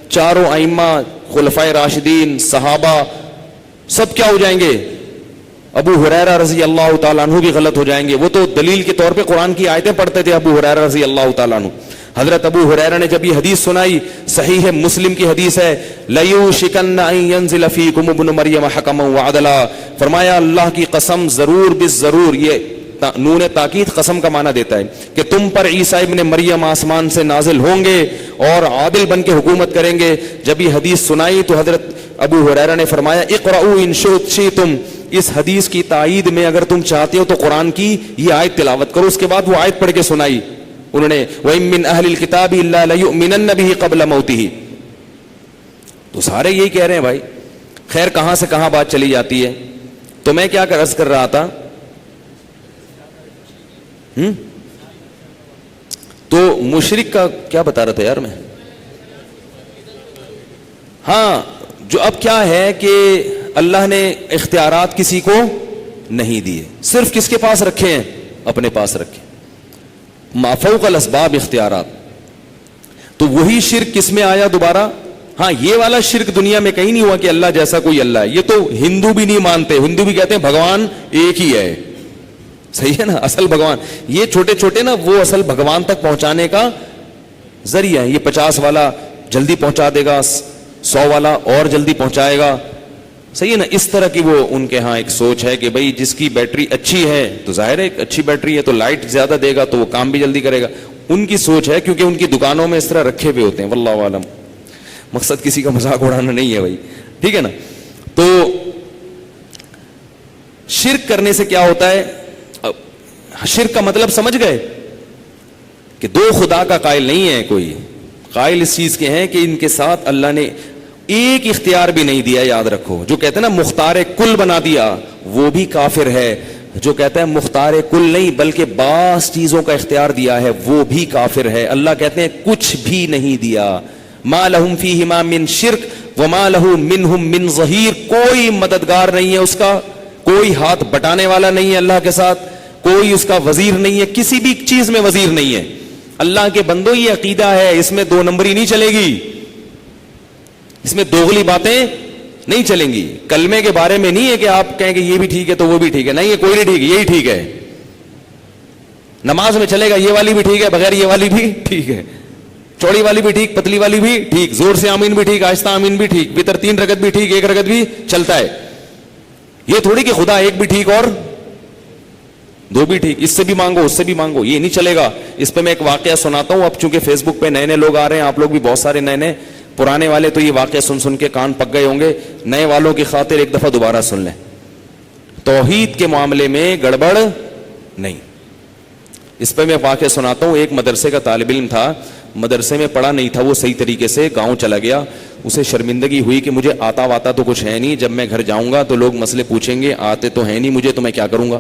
A: چاروں ائمہ, خلفائے راشدین, صحابہ, سب کیا ہو جائیں گے, ابو ہریرہ رضی اللہ تعالیٰ عنہ بھی غلط ہو جائیں گے. وہ تو دلیل کے طور پہ قرآن کی آیتیں پڑھتے تھے ابو ہریرہ رضی اللہ تعالیٰ عنہ. حضرت ابو ہریرہ نے جب یہ حدیث سنائی, صحیح مسلم کی حدیث ہے, لَيُوشِكَنَّ أَن يَنزِلَ فِيكُمُ ابْنُ مَرْيَمَ حَكَمًا وَعَدْلًا, فرمایا اللہ کی قسم, ضرور بالضرور, یہ نون تاکید قسم کا معنی دیتا ہے کہ تم پر عیسیٰ ابن مریم آسمان سے نازل ہوں گے اور عادل بن کے حکومت کریں گے. جب یہ حدیث سنائی تو حضرت ابو ہریرہ نے فرمایا اقرؤوا ان شئتم, اس حدیث کی تائید میں اگر تم چاہتے ہو تو قرآن کی یہ آیت تلاوت کرو. اس کے بعد وہ آیت پڑھ کے سنائی انہوں نے, وَإِن مِّنْ أَهْلِ الْكِتَابِ إِلَّا لَيُؤْمِنَنَّ بِهِ قَبْلَ مَوْتِهِ. تو سارے یہی کہہ رہے ہیں بھائی. خیر کہاں سے کہاں بات چلی جاتی ہے. تو میں کیا عرض کر رہا تھا, تو مشرک کا کیا بتا رہا تھا یار میں, ہاں جو اب کیا ہے کہ اللہ نے اختیارات کسی کو نہیں دیے, صرف کس کے پاس رکھے ہیں, اپنے پاس رکھے, ما فوق الاسباب اختیارات. تو وہی شرک کس میں آیا دوبارہ, ہاں یہ والا شرک دنیا میں کہیں نہیں ہوا کہ اللہ جیسا کوئی اللہ ہے. یہ تو ہندو بھی نہیں مانتے, ہندو بھی کہتے ہیں بھگوان ایک ہی ہے, صحیح ہے نا, اصل بھگوان. یہ چھوٹے چھوٹے نا وہ اصل بھگوان تک پہنچانے کا ذریعہ ہے. یہ 50 والا جلدی پہنچا دے گا, 100 والا اور جلدی پہنچائے گا, صحیح ہے نا. اس طرح کی وہ ان کے ہاں ایک سوچ ہے کہ بھئی جس کی بیٹری اچھی ہے تو ظاہر ہے اچھی بیٹری ہے تو لائٹ زیادہ دے گا تو وہ کام بھی جلدی کرے گا. ان کی سوچ ہے, کیونکہ ان کی دکانوں میں اس طرح رکھے ہوئے ہوتے ہیں, واللہ عالم. مقصد کسی کا مذاق اڑانا نہیں ہے بھائی, ٹھیک ہے نا. تو شرک کرنے سے کیا ہوتا ہے؟ شرک کا مطلب سمجھ گئے کہ دو خدا کا قائل نہیں ہے کوئی، قائل اس چیز کے ہیں کہ ان کے ساتھ اللہ نے ایک اختیار بھی نہیں دیا. یاد رکھو، جو کہتے ہیں نا مختار کل بنا دیا وہ بھی کافر ہے، جو کہتا ہے مختار کل نہیں بلکہ بعض چیزوں کا اختیار دیا ہے وہ بھی کافر ہے. اللہ کہتے ہیں کچھ بھی نہیں دیا. ما لہم فیہما من شرک وما لہ منہم من ظہیر، کوئی مددگار نہیں ہے اس کا، کوئی ہاتھ بٹانے والا نہیں ہے اللہ کے ساتھ، کوئی اس کا وزیر نہیں ہے، کسی بھی چیز میں وزیر نہیں ہے. اللہ کے بندو یہ عقیدہ ہے، اس میں دو نمبری نہیں چلے گی، اس میں دوغلی باتیں نہیں چلیں گی. کلمے کے بارے میں نہیں ہے کہ آپ کہیں کہ یہ بھی ٹھیک ہے تو وہ بھی ٹھیک ہے، نہیں، یہ کوئی نہیں ٹھیک ہے، یہی ٹھیک ہے. نماز میں چلے گا یہ والی بھی ٹھیک ہے، بغیر یہ والی بھی ٹھیک ہے، چوڑی والی بھی ٹھیک، پتلی والی بھی ٹھیک، زور سے آمین بھی ٹھیک، آہستہ آمین بھی ٹھیک، وتر 3 رکعت بھی ٹھیک، 1 رکعت بھی چلتا ہے. یہ تھوڑی کہ خدا ایک بھی ٹھیک اور دو بھی ٹھیک، اس سے بھی مانگو اس سے بھی مانگو، یہ نہیں چلے گا. اس پہ میں ایک واقعہ سناتا ہوں. اب چونکہ فیس بک پہ نئے نئے لوگ آ رہے ہیں، آپ لوگ بھی بہت سارے نئے نئے، پرانے والے تو یہ واقعہ سن سن کے کان پک گئے ہوں گے، نئے والوں کی خاطر ایک دفعہ دوبارہ سن لیں. توحید کے معاملے میں گڑبڑ نہیں. اس پہ میں واقعہ سناتا ہوں. ایک مدرسے کا طالب علم تھا، مدرسے میں پڑھا نہیں تھا وہ صحیح طریقے سے، گاؤں چلا گیا. اسے شرمندگی ہوئی کہ مجھے آتا واتا تو کچھ ہے نہیں، جب میں گھر جاؤں گا تو لوگ مسئلے پوچھیں گے، آتے تو ہے نہیں مجھے تو میں کیا کروں گا،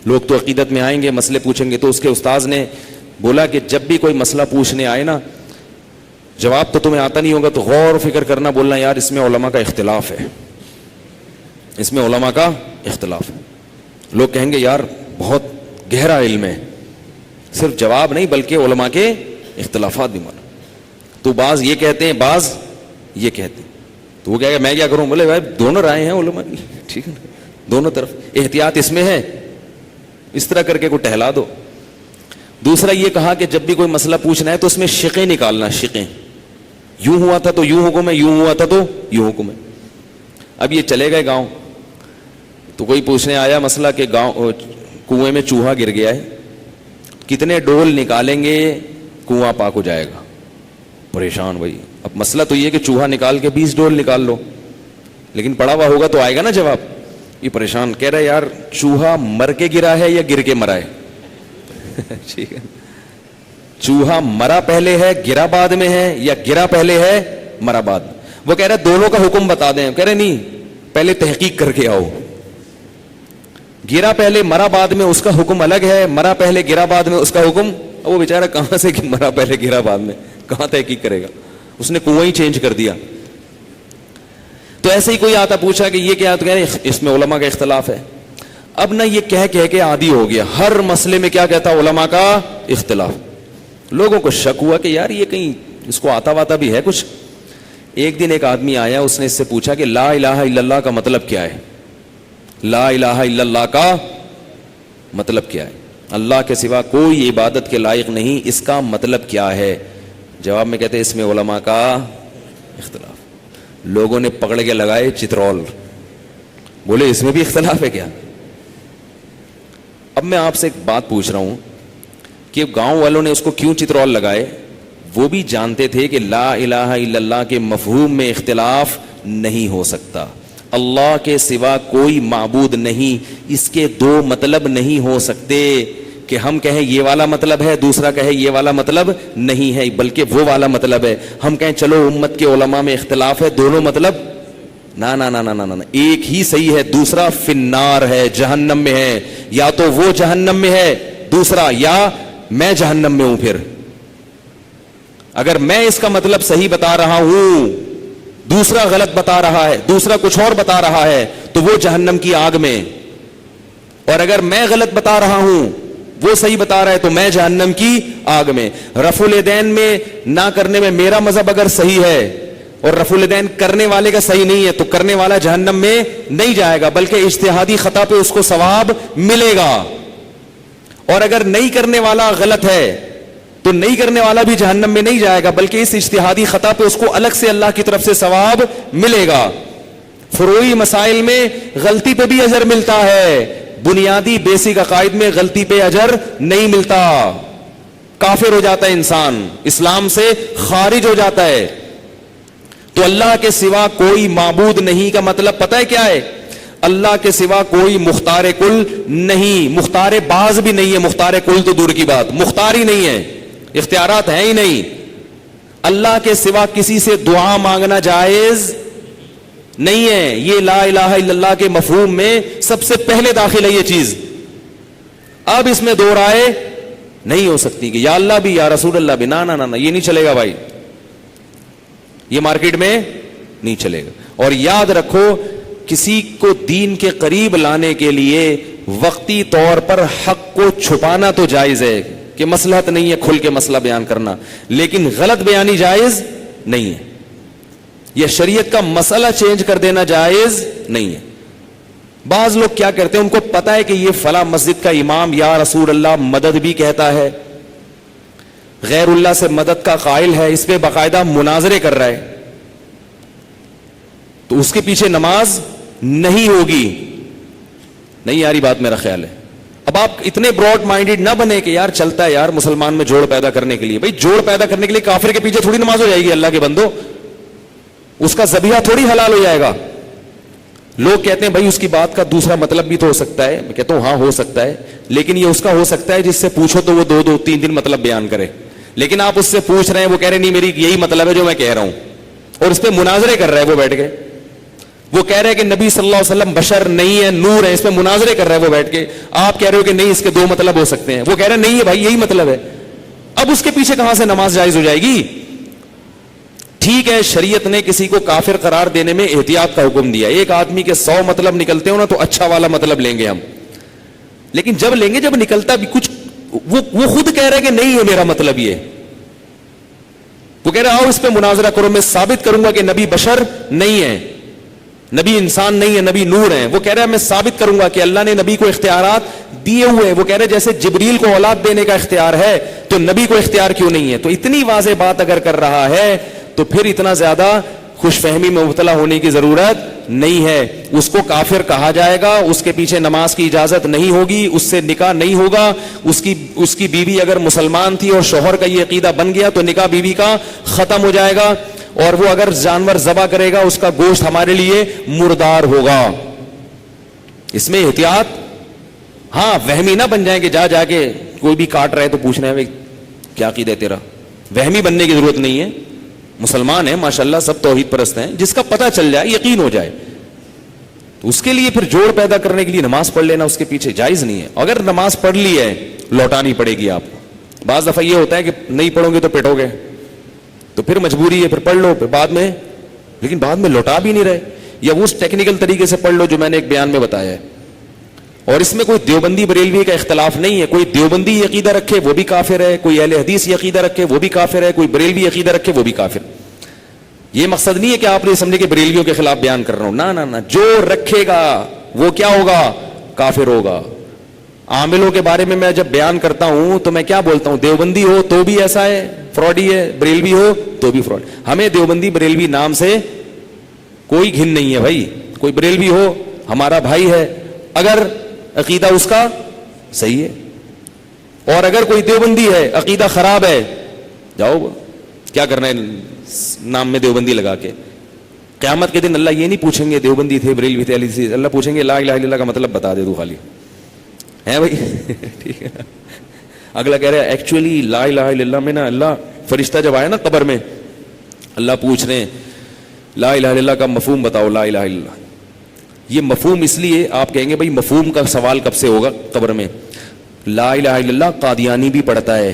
A: لوگ تو عقیدت میں آئیں گے مسئلے پوچھیں گے. تو اس کے استاذ نے بولا کہ جب بھی کوئی مسئلہ پوچھنے آئے نا، جواب تو تمہیں آتا نہیں ہوگا تو غور و فکر کرنا، بولنا یار اس میں علماء کا اختلاف ہے، اس میں علماء کا اختلاف ہے. لوگ کہیں گے یار بہت گہرا علم ہے، صرف جواب نہیں بلکہ علماء کے اختلافات بھی مانا. تو بعض یہ کہتے ہیں بعض یہ کہتے ہیں، تو وہ کہے گا میں کیا کروں؟ بولے بھائی دونوں رائے ہیں علماء کی، ٹھیک ہے نا، دونوں طرف احتیاط اس میں ہے، اس طرح کر کے کو ٹہلا دو. دوسرا یہ کہا کہ جب بھی کوئی مسئلہ پوچھنا ہے تو اس میں شقیں نکالنا، شقیں، یوں ہوا تھا تو یوں حکم ہے، یوں ہوا تھا تو یوں حکم ہے. اب یہ چلے گئے گاؤں، تو کوئی پوچھنے آیا مسئلہ کہ گاؤں کنویں میں چوہا گر گیا ہے، کتنے ڈول نکالیں گے کنواں پاک ہو جائے گا. پریشان بھائی. اب مسئلہ تو یہ کہ چوہا نکال کے 20 ڈول نکال لو، لیکن پڑا ہوا ہوگا تو آئے گا نا جواب. یہ پریشان کہہ رہا ہے یار چوہا مر کے گرا ہے یا گر کے مرا ہے؟ ٹھیک ہے، چوہا مرا پہلے ہے گرا بعد میں ہے یا گرا پہلے ہے مرا بعد میں؟ وہ کہہ رہے دونوں کا حکم بتا دیں. کہہ رہے نہیں، پہلے تحقیق کر کے آؤ. گرا پہلے مرا بعد میں اس کا حکم الگ ہے، مرا پہلے گرا بعد میں اس کا حکم. وہ بیچارہ کہاں سے کہ مرا پہلے گرا بعد میں، کہاں تحقیق کرے گا؟ اس نے کنواں ہی چینج کر دیا. تو ایسے ہی کوئی آتا پوچھا کہ یہ کیا، تو کہہ رہے اس میں علماء کا اختلاف ہے. اب نہ یہ کہہ کے عادی ہو گیا، ہر مسئلے میں کیا کہتا علماء کا اختلاف. لوگوں کو شک ہوا کہ یار یہ کہیں اس کو آتا واتا بھی ہے کچھ. ایک دن ایک آدمی آیا، اس نے اس سے پوچھا کہ لا الہ الا اللہ کا مطلب کیا ہے؟ لا الہ الا اللہ کا مطلب کیا ہے؟ اللہ کے سوا کوئی عبادت کے لائق نہیں، اس کا مطلب کیا ہے؟ جواب میں کہتے ہیں اس میں علماء کا اختلاف. لوگوں نے پکڑ کے لگائے چترول، بولے اس میں بھی اختلاف ہے کیا؟ اب میں آپ سے ایک بات پوچھ رہا ہوں کہ گاؤں والوں نے اس کو کیوں چترول لگائے؟ وہ بھی جانتے تھے کہ لا الہ الا اللہ کے مفہوم میں اختلاف نہیں ہو سکتا. اللہ کے سوا کوئی معبود نہیں، اس کے دو مطلب نہیں ہو سکتے کہ ہم کہیں یہ والا مطلب ہے، دوسرا کہے یہ والا مطلب نہیں ہے، بلکہ وہ والا مطلب ہے. ہم کہیں چلو امت کے علماء میں اختلاف ہے، دونوں مطلب نا نا نا نا نا نا، ایک ہی صحیح ہے، دوسرا فنار ہے، جہنم میں ہے. یا تو وہ جہنم میں ہے دوسرا، یا میں جہنم میں ہوں. پھر اگر میں اس کا مطلب صحیح بتا رہا ہوں، دوسرا غلط بتا رہا ہے، دوسرا کچھ اور بتا رہا ہے، تو وہ جہنم کی آگ میں. اور اگر میں غلط بتا رہا ہوں، وہ صحیح بتا رہا ہے، تو میں جہنم کی آگ میں. رفع الیدین میں نہ کرنے میں میرا مذہب اگر صحیح ہے اور رفع الیدین کرنے والے کا صحیح نہیں ہے، تو کرنے والا جہنم میں نہیں جائے گا، بلکہ اجتہادی خطا پہ اس کو ثواب ملے گا. اور اگر نہیں کرنے والا غلط ہے تو نہیں کرنے والا بھی جہنم میں نہیں جائے گا، بلکہ اس اجتہادی خطا پہ اس کو الگ سے اللہ کی طرف سے ثواب ملے گا. فروعی مسائل میں غلطی پہ بھی اجر ملتا ہے، بنیادی بیسک عقائد میں غلطی پہ اجر نہیں ملتا. کافر ہو جاتا ہے انسان، اسلام سے خارج ہو جاتا ہے. تو اللہ کے سوا کوئی معبود نہیں کا مطلب پتہ ہے کیا ہے؟ اللہ کے سوا کوئی مختار کل نہیں، مختار باز بھی نہیں ہے، مختار کل تو دور کی بات، مختار ہی نہیں ہے، اختیارات ہیں ہی نہیں۔ اللہ کے سوا کسی سے دعا مانگنا جائز نہیں ہے، یہ لا الہ الا اللہ کے مفہوم میں سب سے پہلے داخل ہے یہ چیز۔ اب اس میں دو رائے نہیں ہو سکتی کہ یا اللہ بھی یا رسول اللہ بھی، نا نا نا، یہ نہیں چلے گا بھائی، یہ مارکیٹ میں نہیں چلے گا۔ اور یاد رکھو، کسی کو دین کے قریب لانے کے لیے وقتی طور پر حق کو چھپانا تو جائز ہے کہ مصلحت نہیں ہے کھل کے مسئلہ بیان کرنا، لیکن غلط بیانی جائز نہیں ہے، یہ شریعت کا مسئلہ چینج کر دینا جائز نہیں ہے۔ بعض لوگ کیا کرتے ہیں، ان کو پتا ہے کہ یہ فلاں مسجد کا امام یا رسول اللہ مدد بھی کہتا ہے، غیر اللہ سے مدد کا قائل ہے، اس پہ باقاعدہ مناظرے کر رہا ہے، تو اس کے پیچھے نماز نہیں ہوگی۔ نہیں یاری بات میرا خیال ہے۔ اب آپ اتنے براڈ مائنڈیڈ نہ بنے کہ یار چلتا ہے یار مسلمان میں جوڑ پیدا کرنے کے لیے، بھائی جوڑ پیدا کرنے کے لیے کافر کے پیچھے تھوڑی نماز ہو جائے گی اللہ کے بندو، اس کا ذبیحہ تھوڑی حلال ہو جائے گا۔ لوگ کہتے ہیں بھائی اس کی بات کا دوسرا مطلب بھی تو ہو سکتا ہے، میں کہتا ہوں ہاں ہو سکتا ہے، لیکن یہ اس کا ہو سکتا ہے جس سے پوچھو تو وہ دو تین دن مطلب بیان کرے، لیکن آپ اس سے پوچھ رہے ہیں وہ کہہ رہے نہیں میری یہی مطلب ہے جو میں کہہ رہا ہوں، اور اس پہ مناظرے کر رہا ہے وہ بیٹھ کے، وہ کہہ رہے ہیں کہ نبی صلی اللہ علیہ وسلم بشر نہیں ہے نور ہے، اس پہ مناظرے کر رہا ہے وہ بیٹھ کے، آپ کہہ رہے ہو کہ نہیں اس کے دو مطلب ہو سکتے ہیں، وہ کہہ رہے ہیں نہیں ہے بھائی یہی مطلب ہے، اب اس کے پیچھے کہاں سے نماز جائز ہو جائے گی؟ ٹھیک ہے، شریعت نے کسی کو کافر قرار دینے میں احتیاط کا حکم دیا، ایک آدمی کے 100 مطلب نکلتے ہو نا تو اچھا والا مطلب لیں گے ہم، لیکن جب لیں گے جب نکلتا بھی کچھ وہ خود کہہ رہے کہ نہیں ہے میرا مطلب یہ، وہ کہہ رہا آؤ اس پہ مناظرہ کرو، میں ثابت کروں گا کہ نبی بشر نہیں ہے، نبی انسان نہیں ہے، نبی نور ہے، وہ کہہ رہا ہے میں ثابت کروں گا کہ اللہ نے نبی کو اختیارات دیے ہوئے ہیں، وہ کہہ رہے جیسے جبریل کو اولاد دینے کا اختیار ہے تو نبی کو اختیار کیوں نہیں ہے؟ تو اتنی واضح بات اگر کر رہا ہے تو پھر اتنا زیادہ خوش فہمی میں مبتلا ہونے کی ضرورت نہیں ہے، اس کو کافر کہا جائے گا، اس کے پیچھے نماز کی اجازت نہیں ہوگی، اس سے نکاح نہیں ہوگا، اس کی بیوی اگر مسلمان تھی اور شوہر کا یہ عقیدہ بن گیا تو نکاح بیوی کا ختم ہو جائے گا، اور وہ اگر جانور ذبح کرے گا اس کا گوشت ہمارے لیے مردار ہوگا۔ اس میں احتیاط، ہاں وہمی نہ بن جائیں کہ جا کے کوئی بھی کاٹ رہے تو پوچھ رہے ہیں کیا عقیدہ ہے تیرا، وہمی بننے کی ضرورت نہیں ہے، مسلمان ہیں ماشاءاللہ سب توحید پرست ہیں، جس کا پتہ چل جائے یقین ہو جائے تو اس کے لیے پھر جوڑ پیدا کرنے کے لیے نماز پڑھ لینا اس کے پیچھے جائز نہیں ہے۔ اگر نماز پڑھ لی ہے لوٹانی پڑے گی آپ کو، بعض دفعہ یہ ہوتا ہے کہ نہیں پڑھو گے تو پیٹو گے، تو پھر مجبوری ہے پھر پڑھ لو، پھر بعد میں لیکن بعد میں لوٹا بھی نہیں رہے، یا وہ اس ٹیکنیکل طریقے سے پڑھ لو جو میں نے ایک بیان میں بتایا ہے۔ اور اس میں کوئی دیوبندی بریلوی کا اختلاف نہیں ہے، کوئی دیوبندی عقیدہ رکھے وہ بھی کافر ہے، کوئی اہل حدیث عقیدہ رکھے وہ بھی کافر ہے، کوئی بریلوی عقیدہ رکھے وہ بھی کافر۔ یہ مقصد نہیں ہے کہ آپ نے سمجھے کہ بریلویوں کے خلاف بیان کر رہا ہوں، نہ نہ نہ، جو رکھے گا وہ کیا ہوگا؟ کافر ہوگا۔ عاملوں کے بارے میں جب بیان کرتا ہوں تو میں کیا بولتا ہوں؟ دیوبندی ہو تو بھی ایسا ہے فراڈی ہے، بریلوی ہو تو بھی فراڈ۔ ہمیں دیوبندی بریلوی نام سے کوئی گھن نہیں ہے بھائی، کوئی بریلوی ہو ہمارا بھائی ہے اگر عقیدہ اس کا صحیح ہے، اور اگر کوئی دیوبندی ہے عقیدہ خراب ہے، جاؤ کیا کرنا ہے نام میں دیوبندی لگا کے۔ قیامت کے دن اللہ یہ نہیں پوچھیں گے دیوبندی تھے بریلوی تھے، اللہ پوچھیں گے لا الہ الا اللہ کا مطلب بتا دے تو خالی ہے بھائی ٹھیک ہے۔ اگلا کہہ رہا ہے ایکچولی لا الہ الا اللہ میں نا، اللہ فرشتہ جب آیا نا قبر میں اللہ پوچھ رہے ہیں لا الہ الا اللہ کا مفہوم بتاؤ، لا الہ الا اللہ۔ یہ مفہوم اس لیے آپ کہیں گے بھائی مفہوم کا سوال کب سے ہوگا قبر میں؟ لا الہ الا اللہ قادیانی بھی پڑھتا ہے،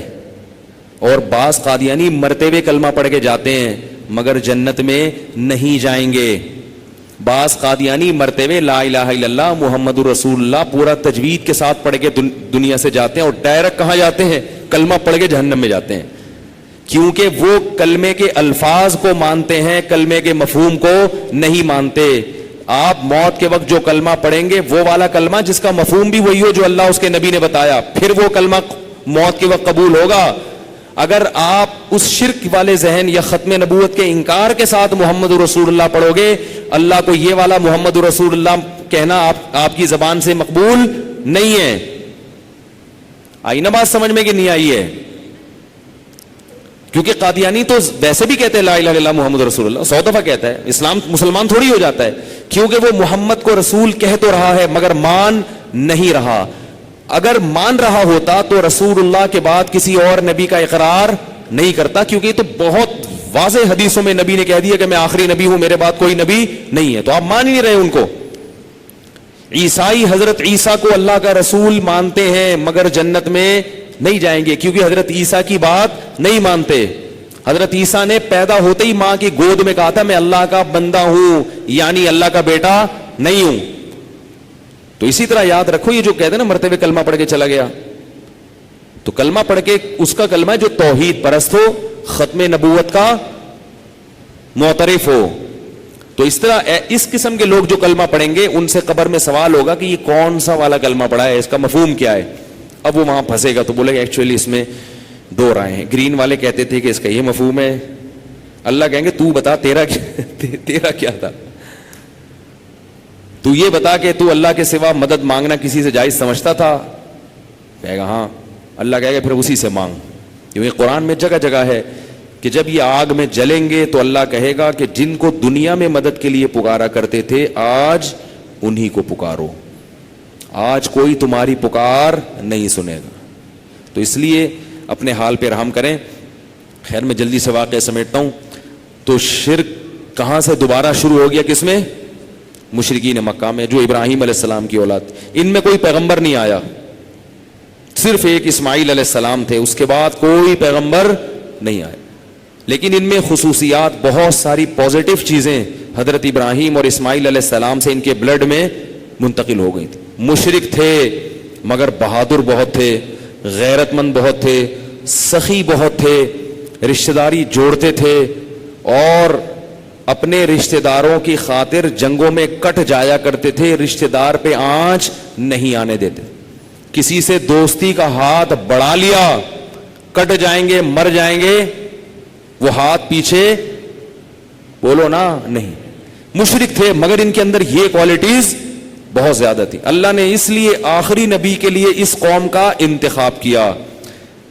A: اور بعض قادیانی مرتے ہوئے کلمہ پڑھ کے جاتے ہیں مگر جنت میں نہیں جائیں گے۔ بعض قادیانی مرتے ہوئے لا الہ الا اللہ محمد رسول اللہ پورا تجوید کے ساتھ پڑھ کے دنیا سے جاتے ہیں، اور ڈائریکٹ کہاں جاتے ہیں؟ کلمہ پڑھ کے جہنم میں جاتے ہیں، کیونکہ وہ کلمے کے الفاظ کو مانتے ہیں، کلمے کے مفہوم کو نہیں مانتے۔ آپ موت کے وقت جو کلمہ پڑھیں گے وہ والا کلمہ جس کا مفہوم بھی وہی ہو جو اللہ اس کے نبی نے بتایا، پھر وہ کلمہ موت کے وقت قبول ہوگا۔ اگر آپ اس شرک والے ذہن یا ختم نبوت کے انکار کے ساتھ محمد رسول اللہ پڑھو گے، اللہ کو یہ والا محمد رسول اللہ کہنا آپ کی زبان سے مقبول نہیں ہے۔ آئی نا بات سمجھ میں کہ نہیں آئی ہے؟ کیونکہ قادیانی تو ویسے بھی کہتے ہیں لا الہ الا اللہ محمد رسول اللہ، 100 دفعہ کہتا ہے، اسلام مسلمان تھوڑی ہو جاتا ہے، کیونکہ وہ محمد کو رسول کہہ تو رہا ہے مگر مان نہیں رہا. اگر مان رہا ہوتا تو رسول اللہ کے بعد کسی اور نبی کا اقرار نہیں کرتا، کیونکہ یہ تو بہت واضح حدیثوں میں نبی نے کہہ دیا کہ میں آخری نبی ہوں، میرے بعد کوئی نبی نہیں ہے. تو آپ مان ہی نہیں رہے ان کو. عیسائی حضرت عیسیٰ کو اللہ کا رسول مانتے ہیں مگر جنت میں نہیں جائیں گے، کیونکہ حضرت عیسیٰ کی بات نہیں مانتے. حضرت عیسیٰ نے پیدا ہوتے ہی ماں کی گود میں کہا تھا میں اللہ کا بندہ ہوں، یعنی اللہ کا بیٹا نہیں ہوں. تو اسی طرح یاد رکھو، یہ جو کہتے ہیں نا مرتے ہوئے کلمہ پڑھ کے چلا گیا، تو کلمہ پڑھ کے اس کا کلمہ ہے جو توحید پرست ہو، ختم نبوت کا معترف ہو. تو اس طرح اس قسم کے لوگ جو کلمہ پڑھیں گے ان سے قبر میں سوال ہوگا کہ یہ کون سا والا کلمہ پڑھا ہے، اس کا مفہوم کیا ہے. اب وہ وہاں پھنسے گا تو بولے گا ایکچولی اس میں 2 رائے ہیں. گرین والے کہتے تھے کہ اس کا یہ مفہوم ہے. اللہ کہیں گے تو بتا تیرا کیا تھا، تو یہ بتا کہ تو اللہ کے سوا مدد مانگنا کسی سے جائز سمجھتا تھا. کہے گا ہاں. اللہ کہے گا پھر اسی سے مانگ. کیونکہ قرآن میں جگہ جگہ ہے کہ جب یہ آگ میں جلیں گے تو اللہ کہے گا کہ جن کو دنیا میں مدد کے لیے پکارا کرتے تھے آج انہی کو پکارو، آج کوئی تمہاری پکار نہیں سنے گا. تو اس لیے اپنے حال پہ رحم کریں. خیر میں جلدی سے واقعہ سمیٹتا ہوں. تو شرک کہاں سے دوبارہ شروع ہو گیا؟ کس میں؟ مشرکین مکہ میں، جو ابراہیم علیہ السلام کی اولاد. ان میں کوئی پیغمبر نہیں آیا، صرف ایک اسماعیل علیہ السلام تھے، اس کے بعد کوئی پیغمبر نہیں آیا. لیکن ان میں خصوصیات، بہت ساری پازیٹیو چیزیں حضرت ابراہیم اور اسماعیل علیہ السلام سے ان کے بلڈ میں منتقل ہو گئی تھی. مشرک تھے مگر بہادر بہت تھے، غیرت مند بہت تھے، سخی بہت تھے، رشتہ داری جوڑتے تھے، اور اپنے رشتہ داروں کی خاطر جنگوں میں کٹ جایا کرتے تھے. رشتہ دار پہ آنچ نہیں آنے دیتے. کسی سے دوستی کا ہاتھ بڑھا لیا، کٹ جائیں گے، مر جائیں گے، وہ ہاتھ پیچھے بولو نا نہیں. مشرک تھے مگر ان کے اندر یہ کوالٹیز بہت زیادہ تھی. اللہ نے اس لیے آخری نبی کے لیے اس قوم کا انتخاب کیا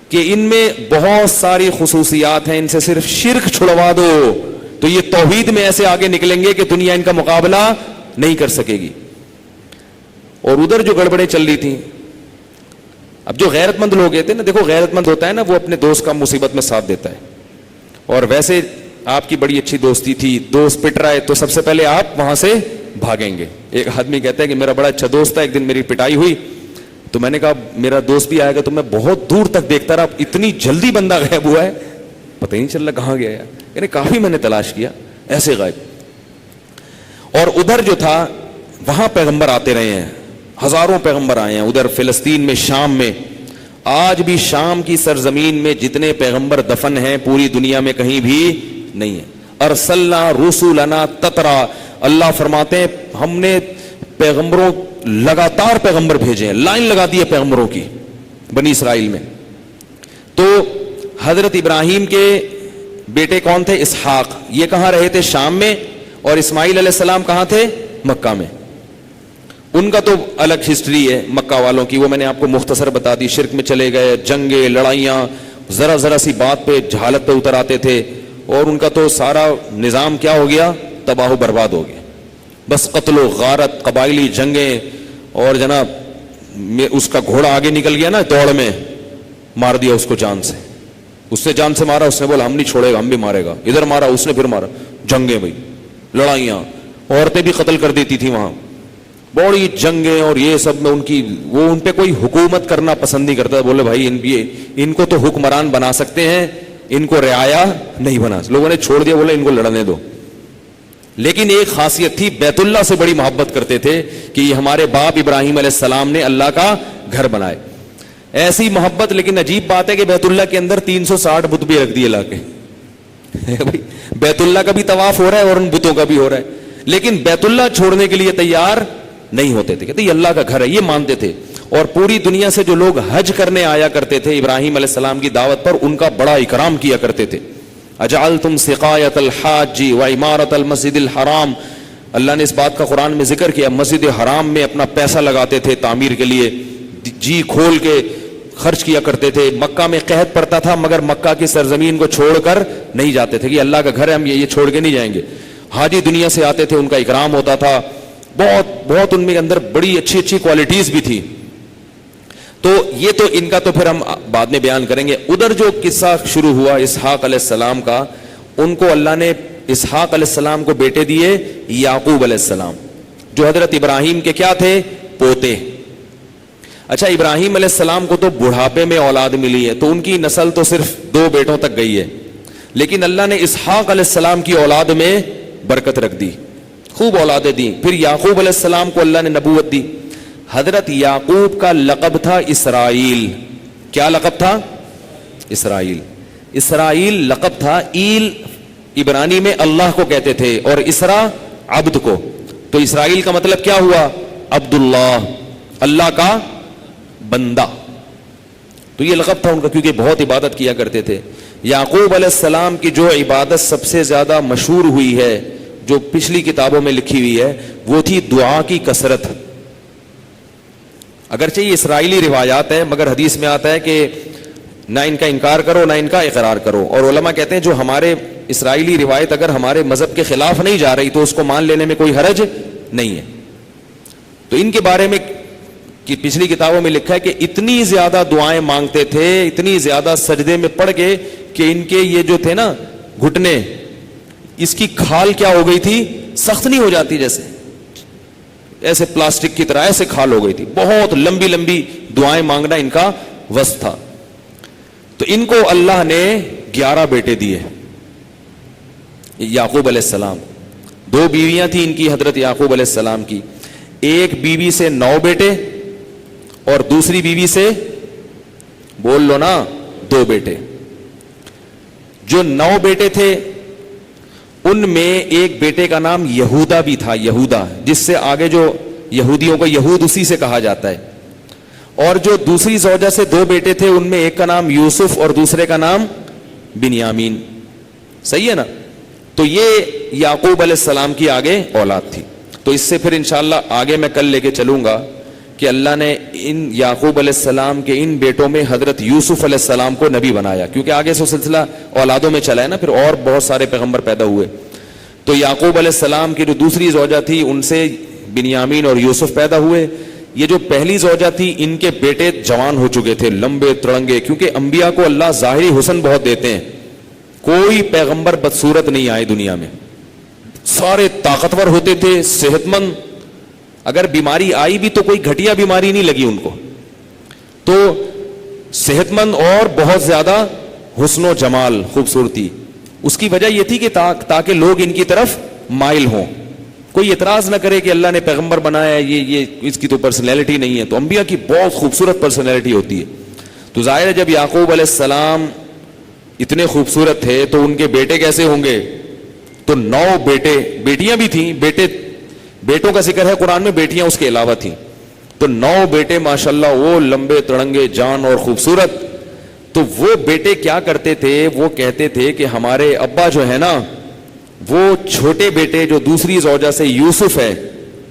A: کہ ان میں بہت ساری خصوصیات ہیں، ان سے صرف شرک چھڑوا دو تو یہ توحید میں ایسے آگے نکلیں گے کہ دنیا ان کا مقابلہ نہیں کر سکے گی. اور ادھر جو گڑبڑیں چل رہی تھیں، اب جو غیرت مند لوگ تھے نا، دیکھو غیرت مند ہوتا ہے نا وہ اپنے دوست کا مصیبت میں ساتھ دیتا ہے. اور ویسے آپ کی بڑی اچھی دوستی تھی، دوست پٹ رہا ہے تو سب سے پہلے آپ وہاں سے بھاگیں گے. ایک آدمی کہتا ہے کہ میرا بڑا اچھا دوست تھا، ایک دن میری پٹائی ہوئی تو میں نے کہا میرا دوست بھی آئے گا، تو میں بہت دور تک دیکھتا رہا، اتنی جلدی بندہ غائب ہوا ہے پتہ ہی نہیں چل رہا کہاں گیا ہے. یعنی کافی میں نے تلاش کیا، ایسے غائب. اور ادھر جو تھا وہاں پیغمبر آتے رہے ہیں، ہزاروں پیغمبر آئے ہیں. ادھر فلسطین میں، شام میں، آج بھی شام کی سرزمین میں جتنے پیغمبر دفن ہیں پوری دنیا میں کہیں بھی نہیں ہے. ارسلنا رسولنا تترا، اللہ فرماتے ہیں ہم نے پیغمبروں لگاتار پیغمبر بھیجے ہیں، لائن لگا دی ہے پیغمبروں کی بنی اسرائیل میں. تو حضرت ابراہیم کے بیٹے کون تھے؟ اسحاق. یہ کہاں رہے تھے؟ شام میں. اور اسماعیل علیہ السلام کہاں تھے؟ مکہ میں. ان کا تو الگ ہسٹری ہے مکہ والوں کی، وہ میں نے آپ کو مختصر بتا دی. شرک میں چلے گئے، جنگیں، لڑائیاں، ذرا ذرا سی بات پہ جہالت پہ اتر آتے تھے، اور ان کا تو سارا نظام کیا ہو گیا؟ تباہ و برباد ہو گیا. بس قتل و غارت، قبائلی جنگیں، اور جناب اس کا گھوڑا آگے نکل گیا نا دوڑ میں، مار دیا اس کو جان سے. اس سے جان سے مارا، اس نے بولا ہم نہیں چھوڑے گا، ہم بھی مارے گا. ادھر مارا، اس نے پھر مارا. جنگیں بھائی، لڑائیاں، عورتیں بھی قتل کر دیتی تھی وہاں. بڑی جنگیں اور یہ سب میں ان کی، وہ ان پہ کوئی حکومت کرنا پسند نہیں کرتا. بولے بھائی ان کو تو حکمران بنا سکتے ہیں، ان کو رعایا نہیں بنا. لوگوں نے چھوڑ دیا، بولے ان کو لڑنے دو. لیکن ایک خاصیت تھی، بیت اللہ سے بڑی محبت کرتے تھے کہ یہ ہمارے باپ ابراہیم علیہ السلام نے اللہ کا گھر بنائے. ایسی محبت. لیکن عجیب بات ہے کہ بیت اللہ کے اندر 360 بت بھی رکھ دیے لا کے. بیت اللہ کا بھی طواف ہو رہا ہے اور ان بتوں کا بھی ہو رہا ہے، لیکن بیت اللہ چھوڑنے کے لیے تیار نہیں ہوتے تھے. کہتے یہ اللہ کا گھر ہے، یہ مانتے تھے. اور پوری دنیا سے جو لوگ حج کرنے آیا کرتے تھے ابراہیم علیہ السلام کی دعوت پر، ان کا بڑا اکرام کیا کرتے تھے. اجعلتم سقایۃ الحاج و عمارۃ المسجد الحرام، اللہ نے اس بات کا قرآن میں ذکر کیا. مسجد حرام میں اپنا پیسہ لگاتے تھے تعمیر کے لیے، جی کھول کے خرچ کیا کرتے تھے. مکہ میں قحط پڑتا تھا مگر مکہ کی سرزمین کو چھوڑ کر نہیں جاتے تھے کہ اللہ کا گھر ہے ہم یہ چھوڑ کے نہیں جائیں گے. حاجی دنیا سے آتے تھے, ان کا اکرام ہوتا تھا, بہت ان میں اندر بڑی اچھی کوالٹیز بھی تھی. تو یہ تو ان کا تو پھر ہم بعد میں بیان کریں گے. ادھر جو قصہ شروع ہوا اسحاق علیہ السلام کا, ان کو اللہ نے اسحاق علیہ السلام کو بیٹے دیے یعقوب علیہ السلام, جو حضرت ابراہیم کے کیا تھے, پوتے. اچھا, ابراہیم علیہ السلام کو تو بڑھاپے میں اولاد ملی ہے, تو ان کی نسل تو صرف 2 بیٹوں تک گئی ہے, لیکن اللہ نے اسحاق علیہ السلام کی اولاد میں برکت رکھ دی, خوب اولادیں دی. پھر یعقوب علیہ السلام کو اللہ نے نبوت دی. حضرت یعقوب کا لقب تھا اسرائیل. کیا لقب تھا؟ اسرائیل. اسرائیل لقب تھا. ایل عبرانی میں اللہ کو کہتے تھے اور اسرا عبد کو, تو اسرائیل کا مطلب کیا ہوا؟ عبداللہ, اللہ کا بندہ. تو یہ لقب تھا ان کا, کیونکہ بہت عبادت کیا کرتے تھے. یعقوب علیہ السلام کی جو عبادت سب سے زیادہ مشہور ہوئی ہے, جو پچھلی کتابوں میں لکھی ہوئی ہے, وہ تھی دعا کی کثرت. اگرچہ یہ اسرائیلی روایات ہے مگر حدیث میں آتا ہے کہ نہ ان کا انکار کرو نہ ان کا اقرار کرو. اور علماء کہتے ہیں جو ہمارے اسرائیلی روایت اگر ہمارے مذہب کے خلاف نہیں جا رہی تو اس کو مان لینے میں کوئی حرج نہیں ہے. تو ان کے بارے میں کہ پچھلی کتابوں میں لکھا ہے کہ اتنی زیادہ دعائیں مانگتے تھے, اتنی زیادہ سجدے میں پڑ کے, کہ ان کے یہ جو تھے نا گھٹنے, اس کی کھال کیا ہو گئی تھی, سخت نہیں ہو جاتی جیسے, ایسے پلاسٹک کی طرح ایسے کھال ہو گئی تھی. بہت لمبی لمبی دعائیں مانگنا ان کا وصف تھا. تو ان کو اللہ نے 11 بیٹے دیے. یعقوب علیہ السلام, 2 بیویاں تھیں ان کی, حضرت یعقوب علیہ السلام کی. ایک بیوی سے 9 بیٹے اور دوسری بیوی سے بول لو نا 2 بیٹے. جو 9 بیٹے تھے ان میں ایک بیٹے کا نام یہودا بھی تھا, یہودا, جس سے آگے جو یہودیوں کو یہود اسی سے کہا جاتا ہے. اور جو دوسری زوجہ سے 2 بیٹے تھے ان میں ایک کا نام یوسف اور دوسرے کا نام بنیامین. صحیح ہے نا. تو یہ یعقوب علیہ السلام کی آگے اولاد تھی. تو اس سے پھر انشاءاللہ آگے میں کل لے کے چلوں گا کہ اللہ نے ان یعقوب علیہ السلام کے ان بیٹوں میں حضرت یوسف علیہ السلام کو نبی بنایا, کیونکہ آگے سے سلسلہ اولادوں میں چلا ہے نا, پھر اور بہت سارے پیغمبر پیدا ہوئے. تو یعقوب علیہ السلام کی جو دوسری زوجہ تھی ان سے بنیامین اور یوسف پیدا ہوئے. یہ جو پہلی زوجہ تھی ان کے بیٹے جوان ہو چکے تھے, لمبے تڑنگے, کیونکہ انبیاء کو اللہ ظاہری حسن بہت دیتے ہیں. کوئی پیغمبر بدصورت نہیں آئے دنیا میں, سارے طاقتور ہوتے تھے, صحت مند. اگر بیماری آئی بھی تو کوئی گھٹیا بیماری نہیں لگی ان کو, تو صحت مند اور بہت زیادہ حسن و جمال, خوبصورتی. اس کی وجہ یہ تھی کہ تاکہ لوگ ان کی طرف مائل ہوں, کوئی اعتراض نہ کرے کہ اللہ نے پیغمبر بنایا ہے, یہ اس کی تو پرسنالٹی نہیں ہے. تو انبیاء کی بہت خوبصورت پرسنالٹی ہوتی ہے. تو ظاہر ہے جب یعقوب علیہ السلام اتنے خوبصورت تھے تو ان کے بیٹے کیسے ہوں گے. تو 9 بیٹے, بیٹیاں بھی تھیں, بیٹوں کا ذکر ہے قرآن میں, بیٹیاں اس کے علاوہ تھیں. تو 9 بیٹے ماشاءاللہ, وہ لمبے تڑنگے جان اور خوبصورت. تو وہ بیٹے کیا کرتے تھے, وہ کہتے تھے کہ ہمارے ابا جو ہے نا وہ چھوٹے بیٹے جو دوسری زوجہ سے یوسف ہے,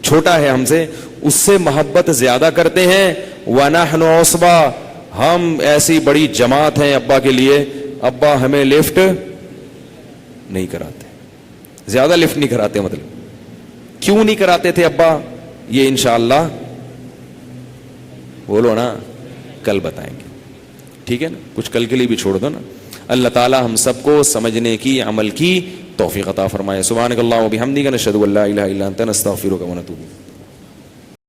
A: چھوٹا ہے ہم سے, اس سے محبت زیادہ کرتے ہیں. وَنَحْنُ عُصْبَةٌ, ہم ایسی بڑی جماعت ہیں ابا کے لیے, ابا ہمیں لفٹ نہیں کراتے, زیادہ لفٹ نہیں کراتے. مطلب کیوں نہیں کراتے تھے ابا, یہ انشاءاللہ بولو نا کل بتائیں گے, ٹھیک ہے نا. کچھ کل کے لیے بھی چھوڑ دو نا. اللہ تعالی ہم سب کو سمجھنے کی, عمل کی توفیق عطا فرمائے. سبحانک اللہم و بحمدک, نشہد ان لا الہ الا انت, نستغفرک و نتوب الیک.